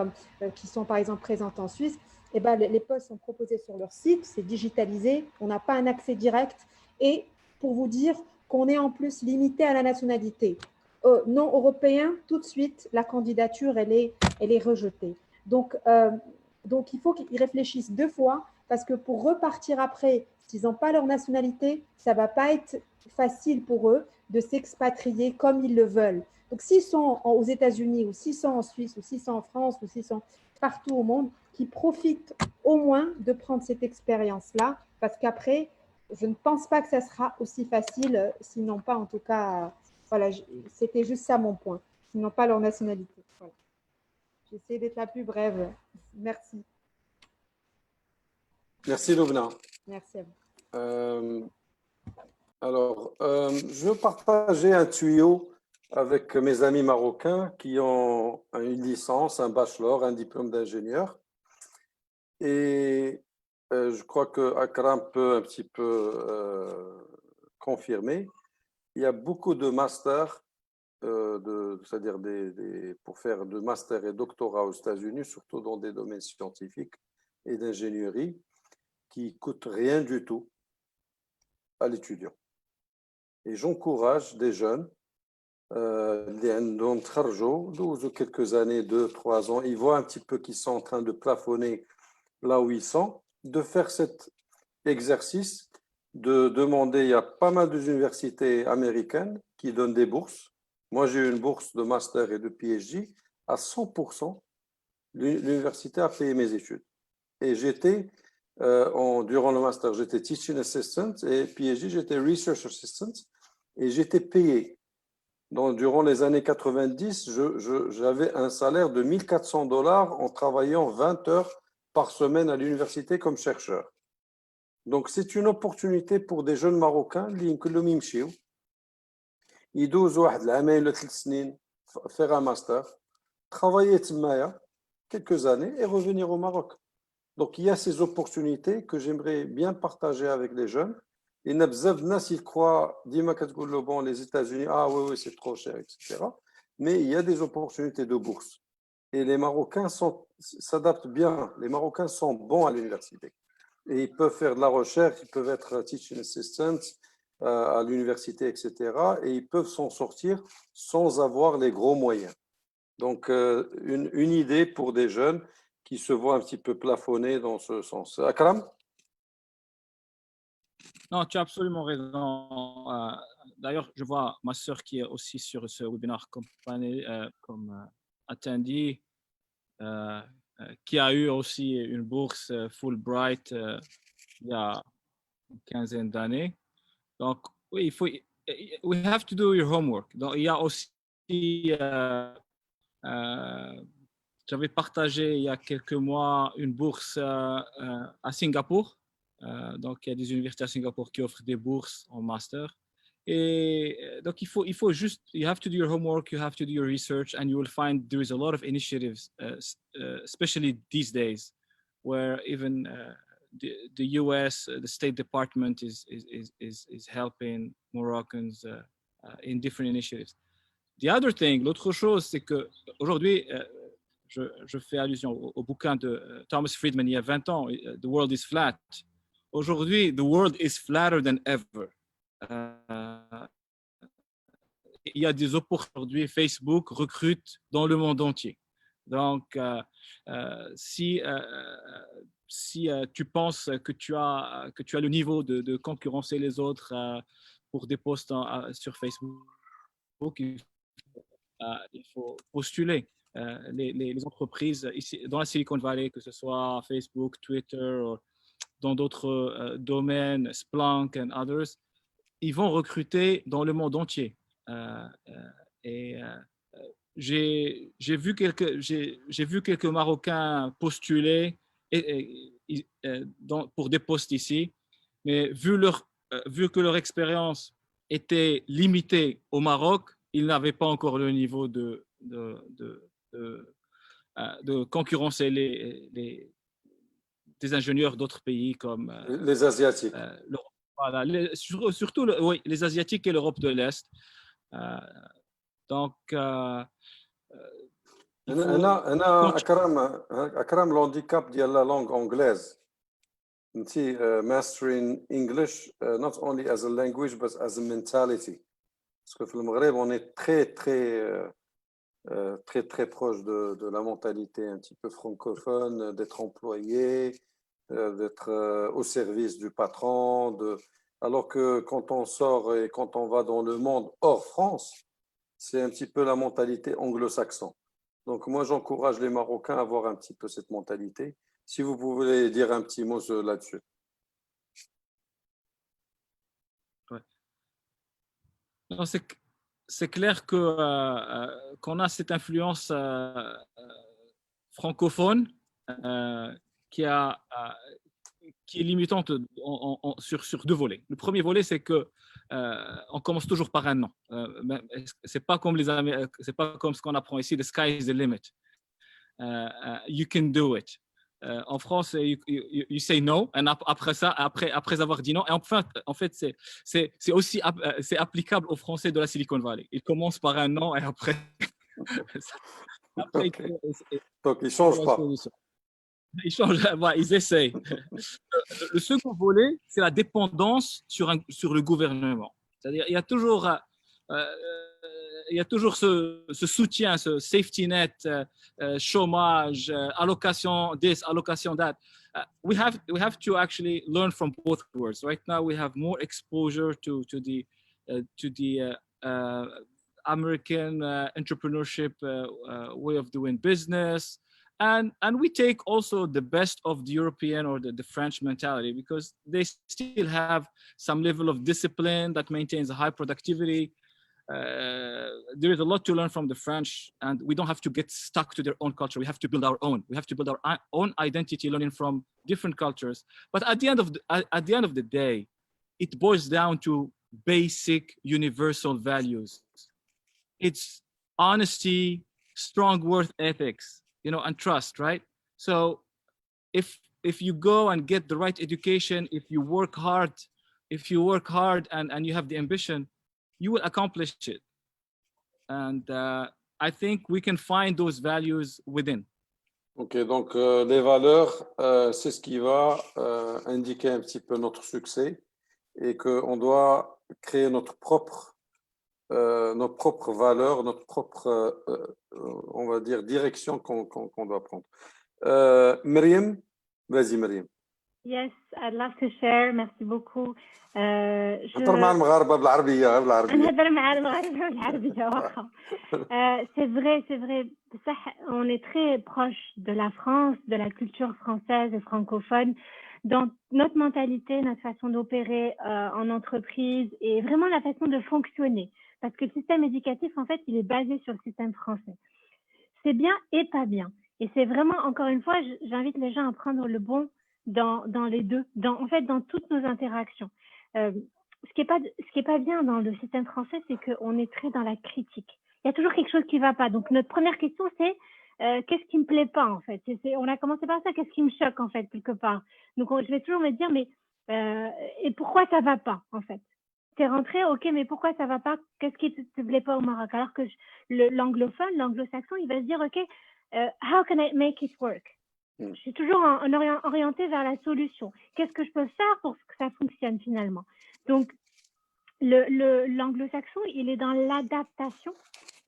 S6: qui sont par exemple présentes en Suisse, eh ben, les postes sont proposés sur leur site, c'est digitalisé, on n'a pas un accès direct. Et pour vous dire qu'on est en plus limité à la nationalité. Non européen, tout de suite, la candidature, elle est rejetée. Donc, il faut qu'ils réfléchissent 2 fois parce que pour repartir après, s'ils n'ont pas leur nationalité, ça ne va pas être facile pour eux de s'expatrier comme ils le veulent. Donc, s'ils sont aux États-Unis ou s'ils sont en Suisse ou s'ils sont en France ou s'ils sont partout au monde, qu'ils profitent au moins de prendre cette expérience-là parce qu'après, je ne pense pas que ça sera aussi facile, sinon pas en tout cas, voilà, c'était juste ça mon point, sinon pas leur nationalité. Voilà. J'essaie d'être la plus brève. Merci.
S1: Merci, Loubna.
S6: Merci à vous.
S1: Je veux partager un tuyau avec mes amis marocains qui ont une licence, un bachelor, un diplôme d'ingénieur. Et je crois que Akram peut un petit peu confirmer. Il y a beaucoup de masters, c'est-à-dire pour faire de master et doctorat aux États-Unis, surtout dans des domaines scientifiques et d'ingénierie, qui ne coûtent rien du tout à l'étudiant. Et j'encourage des jeunes, qui ont quelques années, 2, 3 ans, ils voient un petit peu qu'ils sont en train de plafonner là où ils sont, de faire cet exercice, de demander, il y a pas mal d'universités américaines qui donnent des bourses. Moi, j'ai eu une bourse de master et de PhD à 100%. L'université a payé mes études. Et j'étais, durant le master, j'étais teaching assistant et PhD, j'étais research assistant et j'étais payé. Donc, durant les années 90, j'avais un salaire de $1 400 en travaillant 20 heures par semaine à l'université comme chercheur. Donc, c'est une opportunité pour des jeunes Marocains qui كلهم يمشيو يدوزوا واحد العامين ولا 3 سنين faire un master, travailler تمايا quelques années et revenir au Maroc. Donc, il y a ces opportunités que j'aimerais bien partager avec les jeunes. Et bzaf de nas, ils croient, dima katgoulou, bon, les États-Unis, ah oui, c'est trop cher, etc. Mais il y a des opportunités de bourse. Et les Marocains s'adaptent bien. Les Marocains sont bons à l'université. Et ils peuvent faire de la recherche, ils peuvent être teaching assistants à l'université, etc. Et ils peuvent s'en sortir sans avoir les gros moyens. Donc, une idée pour des jeunes qui se voient un petit peu plafonnés dans ce sens. Akram?
S2: Non, tu as absolument raison. D'ailleurs, je vois ma sœur qui est aussi sur ce webinaire comme attendee, qui a eu aussi une bourse Fulbright il y a une quinzaine d'années. Donc, oui, we have to do your homework. Donc, il y a aussi, j'avais partagé il y a quelques mois une bourse à Singapour. Donc, il y a des universités à Singapour qui offrent des bourses en master. Et donc, il faut juste, you have to do your homework, you have to do your research, and you will find there is a lot of initiatives, especially these days, where even the US, the State Department is helping Moroccans in different initiatives. The other thing, l'autre chose, c'est que aujourd'hui, je fais allusion au bouquin de Thomas Friedman il y a 20 ans, The World is Flat. Aujourd'hui, the world is flatter than ever. Il y a des opportunités aujourd'hui. Facebook recrute dans le monde entier. Donc, si tu penses que tu as le niveau de concurrencer les autres pour des posts sur Facebook, il faut postuler. Les entreprises ici, dans la Silicon Valley, que ce soit Facebook, Twitter, ou dans d'autres domaines, Splunk and others, ils vont recruter dans le monde entier. J'ai vu quelques Marocains postuler pour des postes ici, mais vu que leur expérience était limitée au Maroc, ils n'avaient pas encore le niveau de concurrencer des ingénieurs d'autres pays comme
S1: les Asiatiques.
S2: Voilà, surtout oui, les Asiatiques et l'Europe de l'Est. Donc,
S1: أكرم الهانديكاب ديال la langue anglaise. انت mastering English not only as a language but as a mentality. Parce que في المغرب on est très proche de la mentalité un petit peu francophone, d'être employé, d'être au service du patron, alors que quand on sort et quand on va dans le monde hors France, c'est un petit peu la mentalité anglo-saxon. Donc moi, j'encourage les Marocains à avoir un petit peu cette mentalité. Si vous pouvez dire un petit mot là-dessus.
S2: Ouais. Non, c'est clair qu'on a cette influence francophone qui est limitante sur deux volets. Le premier volet, c'est que on commence toujours par un nom. C'est pas comme ce qu'on apprend ici. The sky is the limit. You can do it. En France, you say no, et après avoir dit non, et enfin, en fait, c'est aussi c'est applicable aux Français de la Silicon Valley. Ils commencent par un non et après,
S1: Okay. Donc ils changent pas.
S2: Ils changent, ouais, ils essayent. Le second volet, c'est la dépendance sur le gouvernement. C'est-à-dire, il y a toujours ce soutien, ce safety net, chômage, allocation this, allocation that. We have to actually learn from both worlds. Right now, we have more exposure to the American entrepreneurship way of doing business. And we take also the best of the European or the French mentality, because they still have some level of discipline that maintains a high productivity. There is a lot to learn from the French, and we don't have to get stuck to their own culture. We have to build our own. We have to build our own identity, learning from different cultures. But at the end of the day, it boils down to basic universal values. It's honesty, strong work ethics, and trust, right? So if you go and get the right education, if you work hard and you have the ambition, you will accomplish it. And I think we can find those values within.
S1: Ok, donc les valeurs, c'est ce qui va indiquer un petit peu notre succès, et qu'on doit créer nos propres valeurs, notre propre, on va dire, direction qu'on doit prendre. Myriam, vas-y Myriam.
S4: Yes, I'd love to share. Merci beaucoup.
S1: نهضر مع المغاربة بالعربية.
S4: نهضر مع المغاربة بالعربية واخا. C'est vrai. بصح on est très proche de la France, de la culture française et francophone, dans notre mentalité, notre façon d'opérer en entreprise et vraiment la façon de fonctionner. Parce que le système éducatif, en fait, il est basé sur le système français. C'est bien et pas bien. Et c'est vraiment, encore une fois, j'invite les gens à prendre le bon dans les deux, en fait, dans toutes nos interactions. Ce qui est pas bien dans le système français, c'est qu'on est très dans la critique. Il y a toujours quelque chose qui va pas. Donc, notre première question, c'est qu'est-ce qui me plaît pas en fait. On a commencé par ça, qu'est-ce qui me choque en fait quelque part. Donc je vais toujours me dire mais et pourquoi ça va pas en fait. T'es rentré, ok, mais pourquoi ça va pas? Qu'est-ce qui te plaît pas au Maroc? Alors que l'anglophone, l'anglo-saxon, il va se dire ok, how can I make it work? Je suis toujours orientée vers la solution. Qu'est-ce que je peux faire pour que ça fonctionne finalement? Donc l'anglo-saxon, il est dans l'adaptation,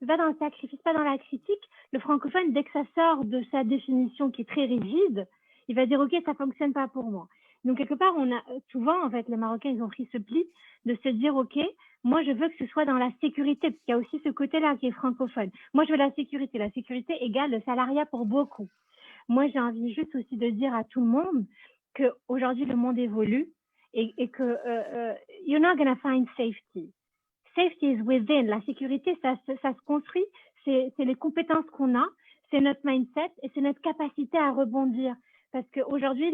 S4: pas dans le sacrifice, pas dans la critique. Le francophone, dès que ça sort de sa définition qui est très rigide, il va dire ok, ça fonctionne pas pour moi. Donc quelque part, on a souvent en fait les Marocains, ils ont pris ce pli de se dire ok, moi je veux que ce soit dans la sécurité, parce qu'il y a aussi ce côté-là qui est francophone. Moi je veux la sécurité égale le salariat pour beaucoup. Moi j'ai envie juste aussi de dire à tout le monde que aujourd'hui le monde évolue et que you're not gonna find safety. Safety is within. La sécurité, ça se construit. C'est les compétences qu'on a, c'est notre mindset et c'est notre capacité à rebondir. Parce qu'aujourd'hui,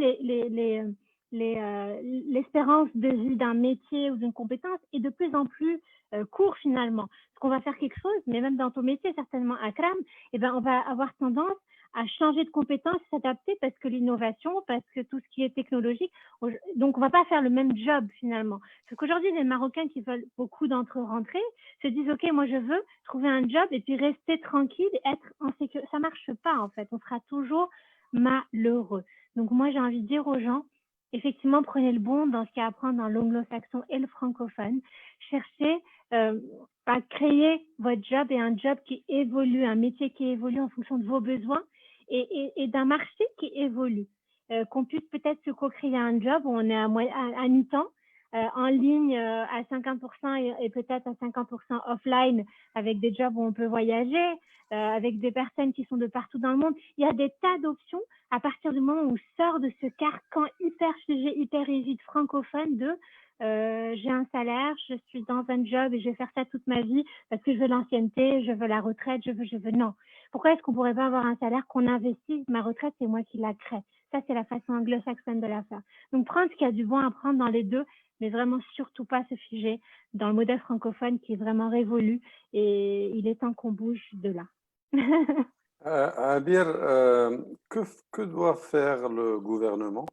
S4: l'espérance de vie d'un métier ou d'une compétence est de plus en plus court finalement. Parce qu'on va faire quelque chose, mais même dans ton métier, certainement Akram, on va avoir tendance à changer de compétence, s'adapter parce que l'innovation, parce que tout ce qui est technologique, donc on va pas faire le même job finalement. Parce qu'aujourd'hui, les Marocains qui veulent, beaucoup d'entre eux rentrer, se disent ok, moi je veux trouver un job et puis rester tranquille, être en sécurité. Ça marche pas en fait, on sera toujours malheureux. Donc moi j'ai envie de dire aux gens, effectivement prenez le bon dans ce qu'il y a à apprendre dans l'anglo-saxon et le francophone. Cherchez à créer votre job et un job qui évolue, un métier qui évolue en fonction de vos besoins et d'un marché qui évolue. Qu'on puisse peut-être se co-créer un job où on est à mi-temps, en ligne à 50% et peut-être à 50% offline avec des jobs où on peut voyager, avec des personnes qui sont de partout dans le monde. Il y a des tas d'options à partir du moment où on sort de ce carcan hyper figé, hyper rigide francophone de j'ai un salaire, je suis dans un job et je vais faire ça toute ma vie parce que je veux l'ancienneté, je veux la retraite, je veux. Non. Pourquoi est-ce qu'on pourrait pas avoir un salaire qu'on investit? Ma retraite, c'est moi qui la crée. Ça, c'est la façon anglo-saxonne de la faire. Donc, prendre ce qu'il y a du bon à prendre dans les deux, mais vraiment surtout pas se figer dans le modèle francophone qui est vraiment révolu et il est temps qu'on bouge de là.
S1: Abir, que doit faire le gouvernement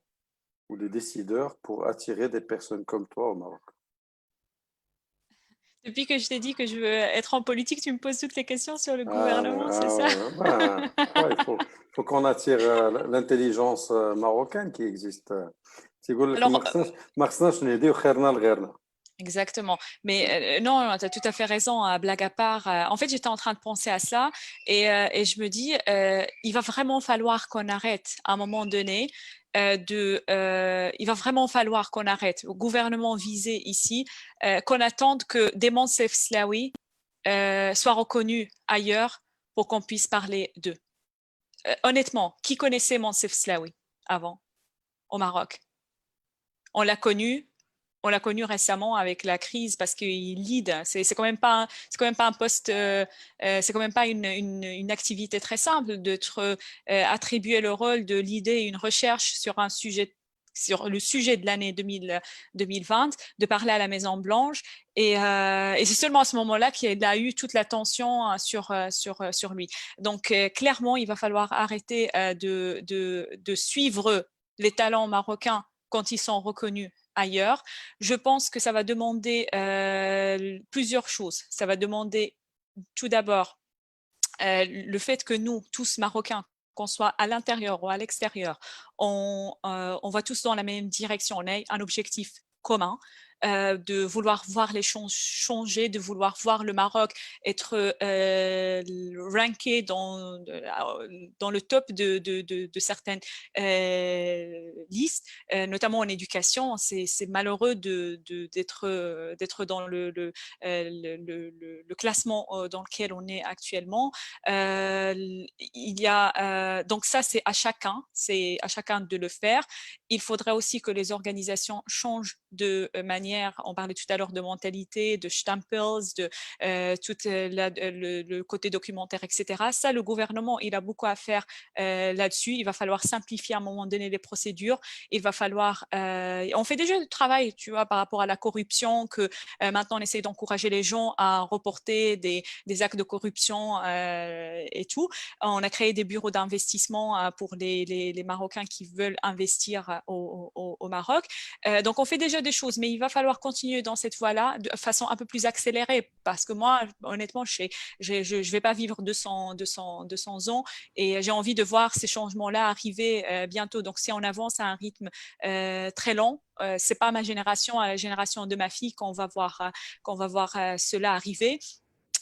S1: ou les décideurs pour attirer des personnes comme toi au Maroc?
S3: Depuis que je t'ai dit que je veux être en politique, tu me poses toutes les questions sur le gouvernement, c'est ça?
S1: Il faut qu'on attire l'intelligence marocaine qui existe.
S3: Alors, exactement. Mais non, tu as tout à fait raison, blague à part. En fait, j'étais en train de penser à ça et je me dis, il va vraiment falloir qu'on arrête à un moment donné il va vraiment falloir qu'on arrête au gouvernement visé ici, qu'on attende que des Moncef Slaoui soient reconnus ailleurs pour qu'on puisse parler d'eux. Honnêtement, qui connaissait Moncef Slaoui avant au Maroc? On l'a connu récemment avec la crise parce qu'il lead. C'est quand même pas un poste, c'est quand même pas une activité très simple d'être attribué le rôle de leader une recherche sur le sujet de l'année 2020, de parler à la Maison Blanche et c'est seulement à ce moment-là qu'il a eu toute l'attention sur lui. Donc clairement, il va falloir arrêter de suivre les talents marocains quand ils sont reconnus ailleurs. Je pense que ça va demander plusieurs choses. Ça va demander tout d'abord le fait que nous, tous Marocains, qu'on soit à l'intérieur ou à l'extérieur, on va tous dans la même direction. On a un objectif commun. De vouloir voir les choses changer, de vouloir voir le Maroc être ranké dans le top de certaines listes, notamment en éducation. C'est malheureux d'être dans le classement dans lequel on est actuellement. Il y a donc ça, c'est à chacun de le faire. Il faudrait aussi que les organisations changent de manière manière, on parlait tout à l'heure de mentalité, de stempels, de tout le côté documentaire, etc. Ça, le gouvernement, il a beaucoup à faire là-dessus. Il va falloir simplifier à un moment donné les procédures. Il va falloir… on fait déjà du travail, tu vois, par rapport à la corruption, que maintenant, on essaie d'encourager les gens à reporter des actes de corruption et tout. On a créé des bureaux d'investissement pour les Marocains qui veulent investir au Maroc. Donc, on fait déjà des choses, mais il va falloir continuer dans cette voie-là de façon un peu plus accélérée parce que moi, honnêtement, je ne vais pas vivre 200 ans et j'ai envie de voir ces changements-là arriver bientôt. Donc, si on avance à un rythme très lent, ce n'est pas ma génération, à la génération de ma fille qu'on va voir cela arriver.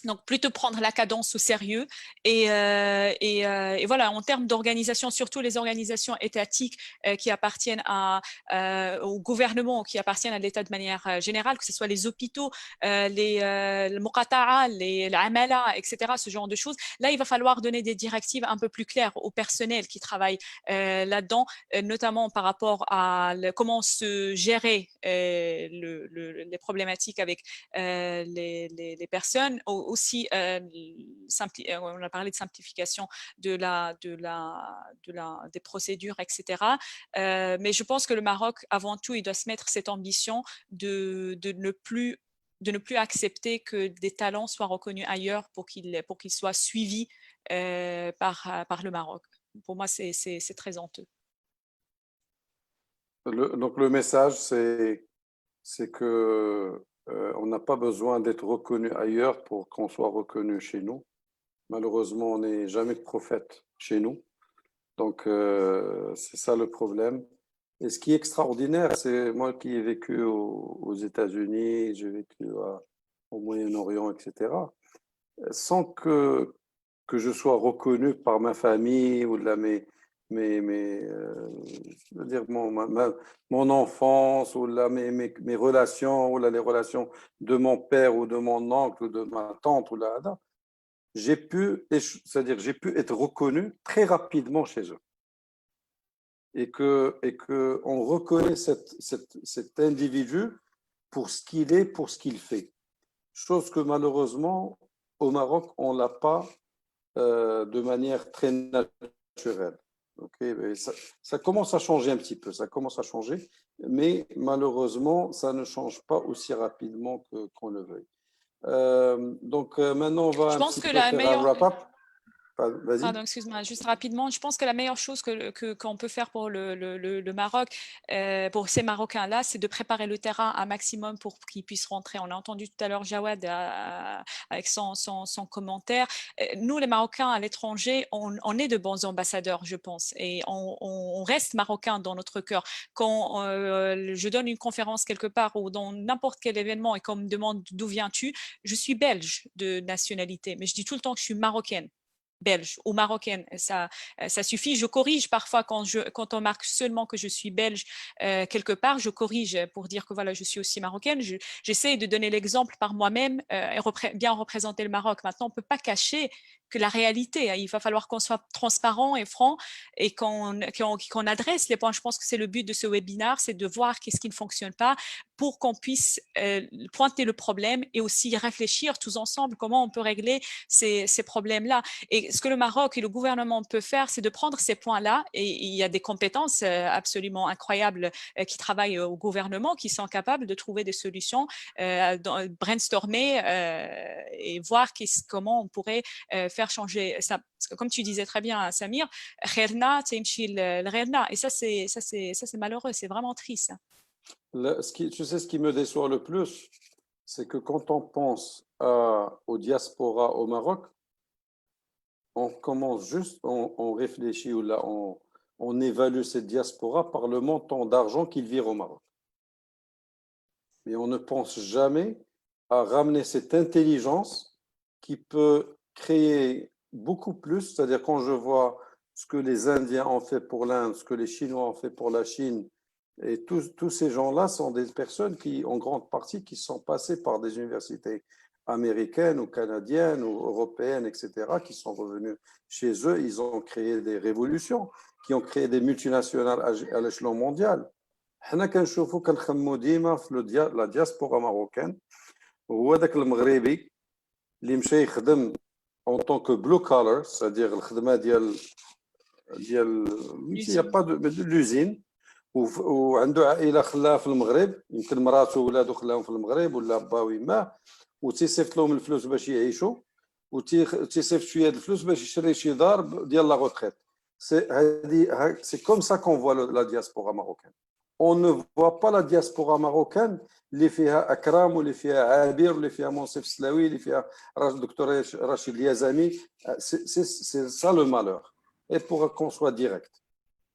S3: Donc, plutôt prendre la cadence au sérieux. Et voilà, en termes d'organisation, surtout les organisations étatiques qui appartiennent au gouvernement, qui appartiennent à l'État de manière générale, que ce soit les hôpitaux, le muqata'a, l'amala, etc., ce genre de choses. Là, il va falloir donner des directives un peu plus claires au personnel qui travaille là-dedans, notamment par rapport à comment se gérer les problématiques avec les personnes. Aussi, on a parlé de simplification des procédures, etc. Mais je pense que le Maroc, avant tout, il doit se mettre cette ambition de ne plus accepter que des talents soient reconnus ailleurs pour qu'ils soient suivis par le Maroc. Pour moi, c'est très honteux.
S1: Donc le message, c'est que on n'a pas besoin d'être reconnu ailleurs pour qu'on soit reconnu chez nous. Malheureusement, on n'est jamais prophète chez nous. Donc, c'est ça le problème. Et ce qui est extraordinaire, c'est moi qui ai vécu aux États-Unis, j'ai vécu au Moyen-Orient, etc., sans que je sois reconnu par ma famille ou je veux dire mon enfance ou mes relations ou les relations de mon père ou de mon oncle ou de ma tante ou j'ai pu être reconnu très rapidement chez eux et que on reconnaît cet individu pour ce qu'il est, pour ce qu'il fait. Chose que malheureusement au Maroc on l'a pas de manière très naturelle. Okay, ça commence à changer un petit peu, ça commence à changer, mais malheureusement, ça ne change pas aussi rapidement qu'on le veuille. Donc maintenant, on va un petit peu faire un wrap-up.
S3: Pardon, excuse-moi, juste rapidement. Je pense que la meilleure chose qu'on peut faire pour le Maroc, pour ces Marocains-là, c'est de préparer le terrain un maximum pour qu'ils puissent rentrer. On a entendu tout à l'heure Jawad avec son commentaire. Nous, les Marocains à l'étranger, on est de bons ambassadeurs, je pense, et on reste Marocains dans notre cœur. Quand je donne une conférence quelque part ou dans n'importe quel événement et qu'on me demande d'où viens-tu, je suis belge de nationalité, mais je dis tout le temps que je suis marocaine. Belge ou marocaine, ça suffit. Je corrige parfois quand on marque seulement que je suis belge quelque part, je corrige pour dire que voilà, je suis aussi marocaine. J'essaie de donner l'exemple par moi-même et bien représenter le Maroc. Maintenant, on ne peut pas cacher que la réalité, il va falloir qu'on soit transparent et franc et qu'on adresse les points. Je pense que c'est le but de ce webinaire, c'est de voir qu'est-ce qui ne fonctionne pas pour qu'on puisse pointer le problème et aussi réfléchir tous ensemble comment on peut régler ces problèmes-là. Et ce que le Maroc et le gouvernement peut faire, c'est de prendre ces points-là, et il y a des compétences absolument incroyables qui travaillent au gouvernement, qui sont capables de trouver des solutions, brainstormer et voir comment on pourrait faire changer ça. Parce que comme tu disais très bien, Samir, et ça c'est malheureux, c'est vraiment triste.
S1: Tu sais, ce qui me déçoit le plus, c'est que quand on pense aux diasporas au Maroc, on commence juste, on réfléchit ou là, on évalue cette diaspora par le montant d'argent qu'ils virent au Maroc. Mais on ne pense jamais à ramener cette intelligence qui peut créer beaucoup plus. C'est-à-dire quand je vois ce que les Indiens ont fait pour l'Inde, ce que les Chinois ont fait pour la Chine, et tous ces gens-là sont des personnes qui, en grande partie, qui sont passées par des universités américaines ou canadiennes ou européennes, etc., qui sont revenus chez eux. Ils ont créé des révolutions, qui ont créé des multinationales à l'échelon mondial. حنا كنشوفوا كنخمموا ديما في لا دياسبورا ماروكان هو داك المغربي اللي مشى يخدم en tant que blue collar, c'est-à-dire الخدمه ديال يا با دو لوزين وعنده عائله خلاها في المغرب يمكن مراته وولادو خلاهم في المغرب ولا با ويما وتيصيفط لهم الفلوس باش يعيشوا وتيصيفط شويه د الفلوس باش يشري شي دار ديال لا روتريت. C'est comme ça qu'on voit la diaspora marocaine. On ne voit pas la diaspora marocaine اللي فيها أكرام واللي فيها عابر واللي فيها منصف سلاوي اللي فيها دكتور رشيد اليزامي. C'est ça le malheur. Et pour qu'on soit direct.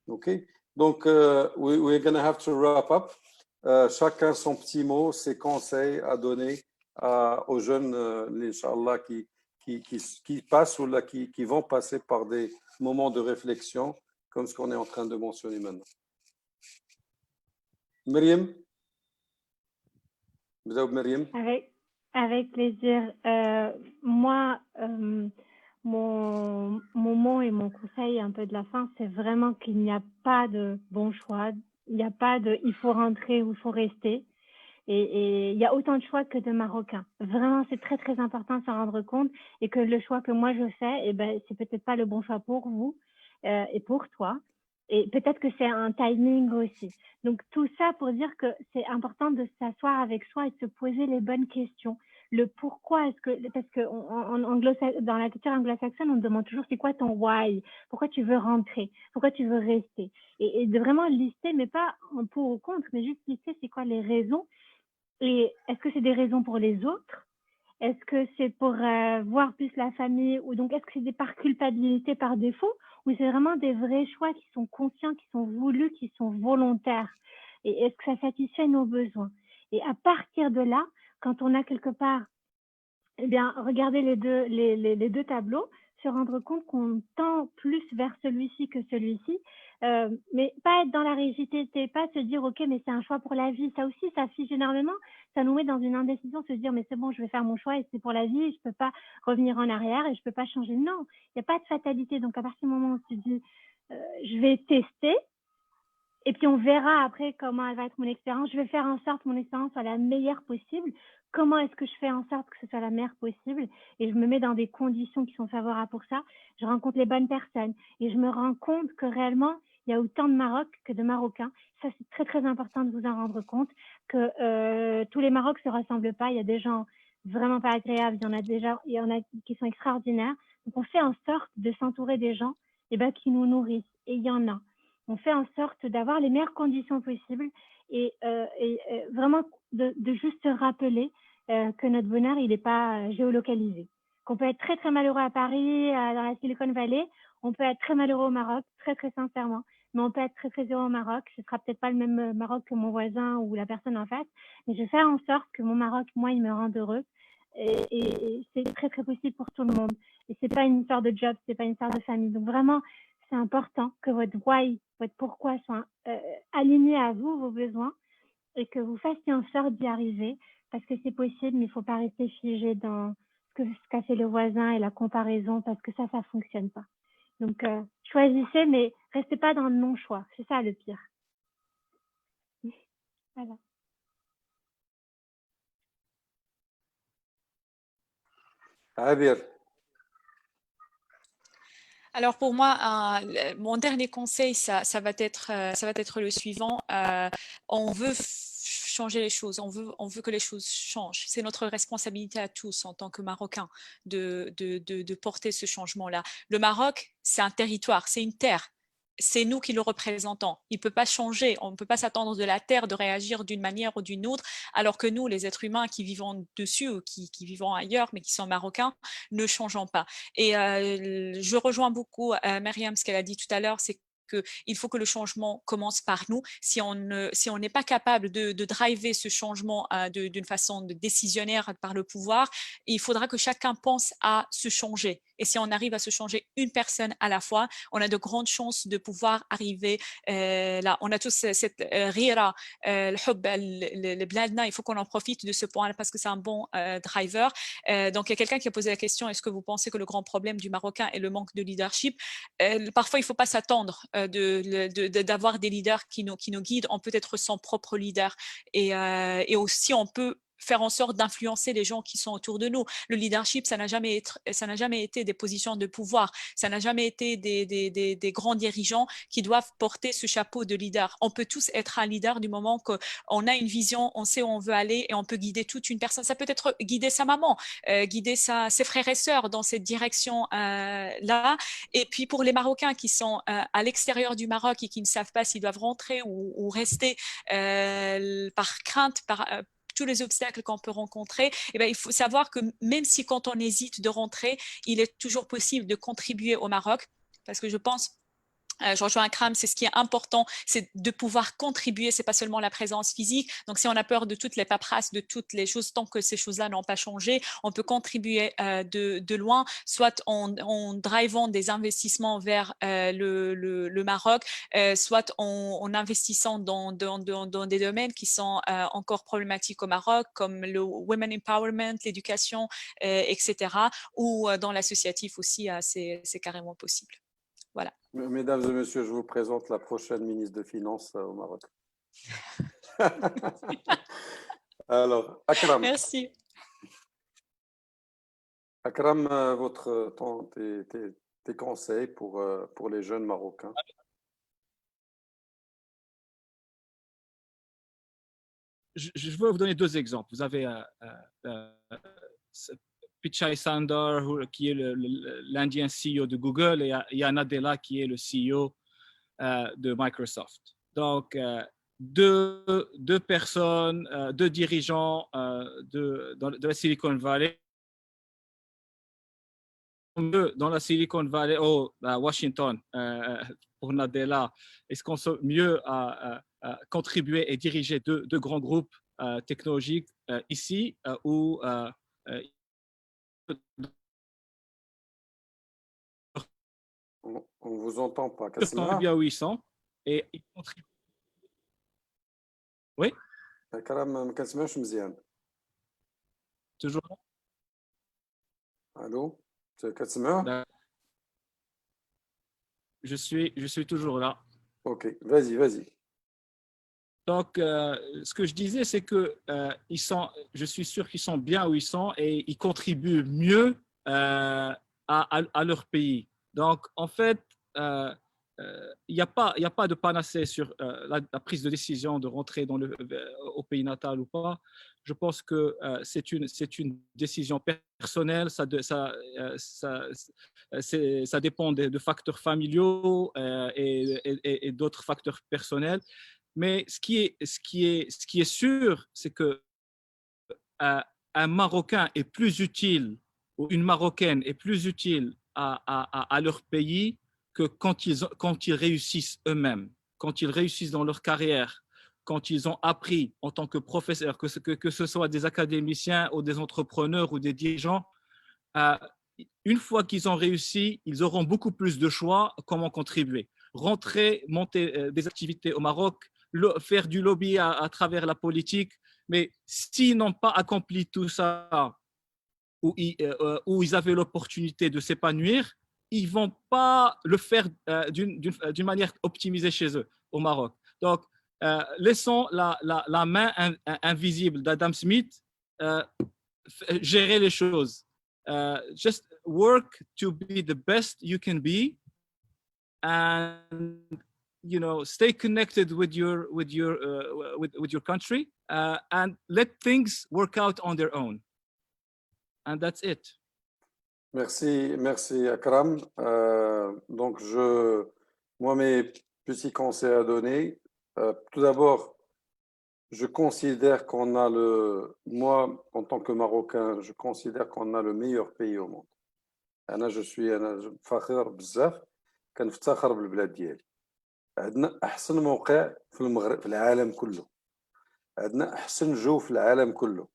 S1: OK? Donc, we're going to have to wrap up. Chacun son petit mot, ses conseils à donner aux jeunes, Inch'Allah, qui passent ou là, qui vont passer par des moments de réflexion, comme ce qu'on est en train de mentionner maintenant. Myriam? Myriam?
S4: Avec plaisir. Moi, mon mot et mon conseil un peu de la fin, c'est vraiment qu'il n'y a pas de bon choix. Il n'y a pas de il faut rentrer ou il faut rester. Et il y a autant de choix que de Marocains. Vraiment, c'est très, très important de s'en rendre compte et que le choix que moi je fais, eh ben, c'est peut-être pas le bon choix pour vous et pour toi. Et peut-être que c'est un timing aussi. Donc, tout ça pour dire que c'est important de s'asseoir avec soi et de se poser les bonnes questions. Le pourquoi est-ce que, parce que dans la culture anglo-saxonne, on demande toujours c'est quoi ton why, pourquoi tu veux rentrer, pourquoi tu veux rester. Et de vraiment lister, mais pas en pour ou contre, mais juste lister c'est quoi les raisons. Et est-ce que c'est des raisons pour les autres? Est-ce que c'est pour voir plus la famille? Ou donc est-ce que c'est par culpabilité, par défaut? Ou c'est vraiment des vrais choix qui sont conscients, qui sont voulus, qui sont volontaires? Et est-ce que ça satisfait nos besoins? Et à partir de là, quand on a quelque part, eh bien, regarder les deux tableaux, se rendre compte qu'on tend plus vers celui-ci que celui-ci, mais pas être dans la rigidité, pas se dire ok mais c'est un choix pour la vie, ça aussi ça fige énormément, ça nous met dans une indécision, se dire mais c'est bon je vais faire mon choix et c'est pour la vie, je peux pas revenir en arrière et je peux pas changer. Non, il n'y a pas de fatalité. Donc à partir du moment où on se dit je vais tester et puis on verra après comment elle va être mon expérience, je vais faire en sorte que mon expérience soit la meilleure possible. Comment est-ce que je fais en sorte que ce soit la meilleure possible et je me mets dans des conditions qui sont favorables pour ça. Je rencontre les bonnes personnes et je me rends compte que réellement, il y a autant de Maroc que de Marocains. Ça, c'est très, très important de vous en rendre compte que tous les Marocs ne se ressemblent pas. Il y a des gens vraiment pas agréables, il y en a qui sont extraordinaires. Donc, on fait en sorte de s'entourer des gens qui nous nourrissent. Et il y en a. On fait en sorte d'avoir les meilleures conditions possibles et vraiment de juste se rappeler que notre bonheur, il n'est pas géolocalisé. Qu'on peut être très, très malheureux à Paris, dans la Silicon Valley. On peut être très malheureux au Maroc, très, très sincèrement. Mais on peut être très, très heureux au Maroc. Ce ne sera peut-être pas le même Maroc que mon voisin ou la personne en face. Mais je vais faire en sorte que mon Maroc, moi, il me rende heureux. Et c'est très, très possible pour tout le monde. Et ce n'est pas une histoire de job, ce n'est pas une histoire de famille. Donc vraiment, c'est important que votre why, votre pourquoi soit aligné à vous, vos besoins, et que vous fassiez en sorte d'y arriver, parce que c'est possible, mais il ne faut pas rester figé dans ce qu'a fait le voisin et la comparaison, parce que ça ne fonctionne pas. Donc, choisissez, mais restez pas dans le non-choix. C'est ça le pire. Voilà.
S1: عابر.
S3: Alors pour moi, mon dernier conseil, ça va être le suivant. On veut changer les choses, on veut que les choses changent. C'est notre responsabilité à tous en tant que Marocains de porter ce changement-là. Le Maroc, c'est un territoire, c'est une terre. C'est nous qui le représentons. Il ne peut pas changer. On ne peut pas s'attendre de la terre de réagir d'une manière ou d'une autre, alors que nous, les êtres humains qui vivons dessus ou qui vivons ailleurs, mais qui sont marocains, ne changeons pas. Et je rejoins beaucoup Myriam, ce qu'elle a dit tout à l'heure, c'est qu'il faut que le changement commence par nous. Si on n'est pas capable de driver ce changement d'une façon décisionnaire par le pouvoir, il faudra que chacun pense à se changer. Et si on arrive à se changer une personne à la fois, on a de grandes chances de pouvoir arriver là. On a tous cette rira, le hub, le bladna, il faut qu'on en profite de ce point-là parce que c'est un bon driver. Donc, il y a quelqu'un qui a posé la question, est-ce que vous pensez que le grand problème du Marocain est le manque de leadership? Parfois, il ne faut pas s'attendre d'avoir des leaders qui nous guident, on peut être son propre leader et aussi on peut faire en sorte d'influencer les gens qui sont autour de nous. Le leadership, ça n'a jamais été des positions de pouvoir, ça n'a jamais été des grands dirigeants qui doivent porter ce chapeau de leader. On peut tous être un leader du moment qu'on a une vision, on sait où on veut aller et on peut guider toute une personne. Ça peut être guider sa maman, guider ses frères et sœurs dans cette direction-là. Et puis pour les Marocains qui sont à l'extérieur du Maroc et qui ne savent pas s'ils doivent rentrer ou rester par crainte, par tous les obstacles qu'on peut rencontrer, eh bien, il faut savoir que même si quand on hésite de rentrer, il est toujours possible de contribuer au Maroc, parce que je pense je rejoins Akram, c'est ce qui est important, c'est de pouvoir contribuer, c'est pas seulement la présence physique. Donc, si on a peur de toutes les paperasses, de toutes les choses, tant que ces choses-là n'ont pas changé, on peut contribuer de loin, soit en drivant des investissements vers le Maroc, soit en investissant dans des domaines qui sont encore problématiques au Maroc, comme le women empowerment, l'éducation, etc., ou dans l'associatif aussi, c'est carrément possible. Voilà.
S1: Mesdames et messieurs, je vous présente la prochaine ministre des Finances au Maroc. Alors, Akram.
S3: Merci.
S1: Akram, tes conseils pour les jeunes Marocains.
S2: Je veux vous donner deux exemples. Vous avez Pichai Sundar, qui est l'Indien CEO de Google, et il y a Nadella, qui est le CEO de Microsoft. Donc, deux personnes, deux dirigeants de la Silicon Valley. Dans la Silicon Valley, à Washington, pour Nadella, est-ce qu'on peut mieux contribuer et diriger deux grands groupes technologiques ici ou
S1: on ne vous entend pas.
S2: bien 800 et ils contribuent. Oui.
S1: Akram,
S2: toujours.
S1: Allô?
S2: Je suis toujours là.
S1: Ok, vas-y.
S2: Donc, ce que je disais, c'est que je suis sûr qu'ils sont bien où ils sont et ils contribuent mieux à leur pays. Donc, en fait, il n'y a pas de panacée sur la prise de décision de rentrer au pays natal ou pas. Je pense que c'est une décision personnelle, ça dépend de facteurs familiaux et d'autres facteurs personnels. Mais ce qui est sûr, c'est que un Marocain est plus utile ou une Marocaine est plus utile à leur pays que quand ils réussissent eux-mêmes, quand ils réussissent dans leur carrière, quand ils ont appris en tant que professeurs, que ce soit des académiciens ou des entrepreneurs ou des dirigeants, une fois qu'ils ont réussi, ils auront beaucoup plus de choix comment contribuer. Rentrer, monter des activités au Maroc, faire du lobby à travers la politique, mais s'ils n'ont pas accompli tout ça, où ils avaient l'opportunité de s'épanouir, ils ne vont pas le faire d'une manière optimisée chez eux, au Maroc. Donc, laissons la main invisible d'Adam Smith gérer les choses. Just work to be the best you can be and stay connected with your country and let things work out on their own. And that's it.
S1: Merci Akram. Donc, moi, mes petits conseils à donner. Tout d'abord, je considère moi, en tant que Marocain, je considère qu'on a le meilleur pays au monde. Je suis فخور بزاف كنفتخر بالبلاد ديالي. عندنا أحسن موقع في المغرب في العالم كله. عندنا أحسن جو في العالم كله.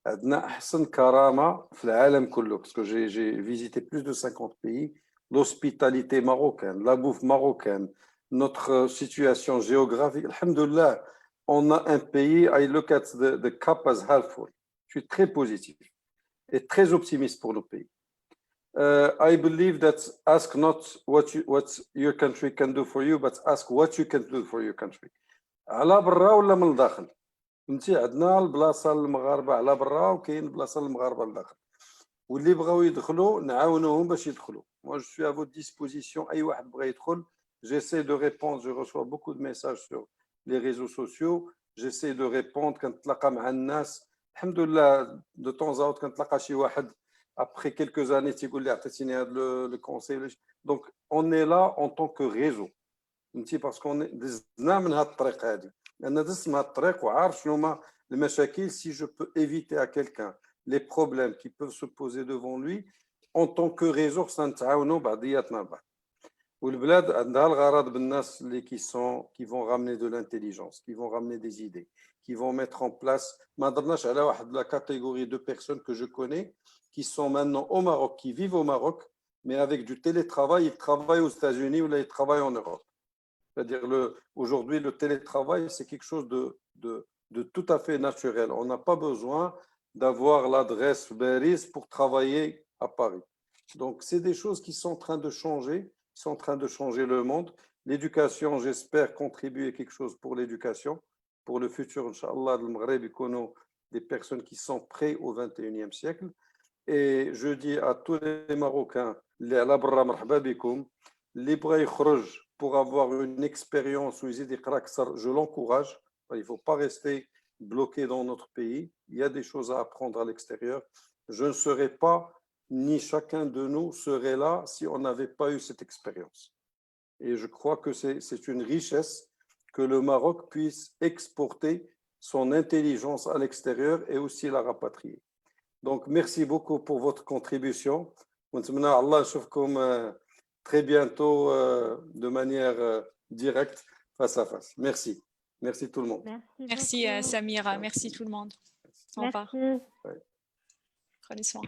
S1: عندنا أحسن كرامة في العالم كله. Parce que j'ai visité plus de 50 pays. L'hospitalité marocaine, la bouffe marocaine, notre situation géographique. Alhamdoulilah, on a un pays, I look at the cup as half full. Je suis très positif et très optimiste pour nos pays. I believe that ask not what your country can do for you, but ask what you can do for your country. على برا ولا من الداخل؟ فهمتي عندنا البلاصه للمغاربه على برا وكاين بلاصه للمغاربه للداخل. واللي بغاو يدخلوا نعاونوهم باش يدخلوا. Moi je suis à votre disposition. اي واحد بغى يدخل. J'essaie de répondre, je reçois beaucoup de messages sur les réseaux sociaux. J'essaie de répondre كنتلاقى مع الناس. الحمد لله de temps à autre كنتلاقى شي واحد après quelques années تيقول لي عطيتيني هذا le conseil. Donc on est là en tant que réseau. فهمتي باسكو دزنا من هذه الطريق هذه. لان دزت من هذه الطريق وعارف شنو هما المشاكل. Si je peux éviter à quelqu'un les problèmes qui peuvent se poser devant lui en tant que réseau خصنا نتعاونوا بعضياتنا البعض. والبلاد عندها الغرض بالناس اللي qui vont ramener de l'intelligence, qui vont ramener des idées, qui vont mettre en place. ما درناش على واحد la catégorie de personnes que je connais qui sont maintenant au Maroc, qui vivent au Maroc, mais avec du télétravail, ils travaillent aux États-Unis ou là ils travaillent en Europe. C'est-à-dire aujourd'hui le télétravail c'est quelque chose de tout à fait naturel. On n'a pas besoin d'avoir l'adresse Paris pour travailler à Paris. Donc c'est des choses qui sont en train de changer. Sont en train de changer le monde. L'éducation, j'espère contribuer quelque chose pour l'éducation, pour le futur, Inch'Allah, le Maghreb, des personnes qui sont prêts au 21e siècle. Et je dis à tous les Marocains, pour avoir une expérience, je l'encourage. Il ne faut pas rester bloqué dans notre pays. Il y a des choses à apprendre à l'extérieur. Je ne serai pas ni chacun de nous serait là si on n'avait pas eu cette expérience. Et je crois que c'est une richesse que le Maroc puisse exporter son intelligence à l'extérieur et aussi la rapatrier. Donc, merci beaucoup pour votre contribution. Allah يشوفكم très bientôt de manière directe, face à face. Merci. Merci tout le monde.
S3: Merci Samira, merci tout le monde. Au revoir.
S4: Merci.
S3: Prenez soin.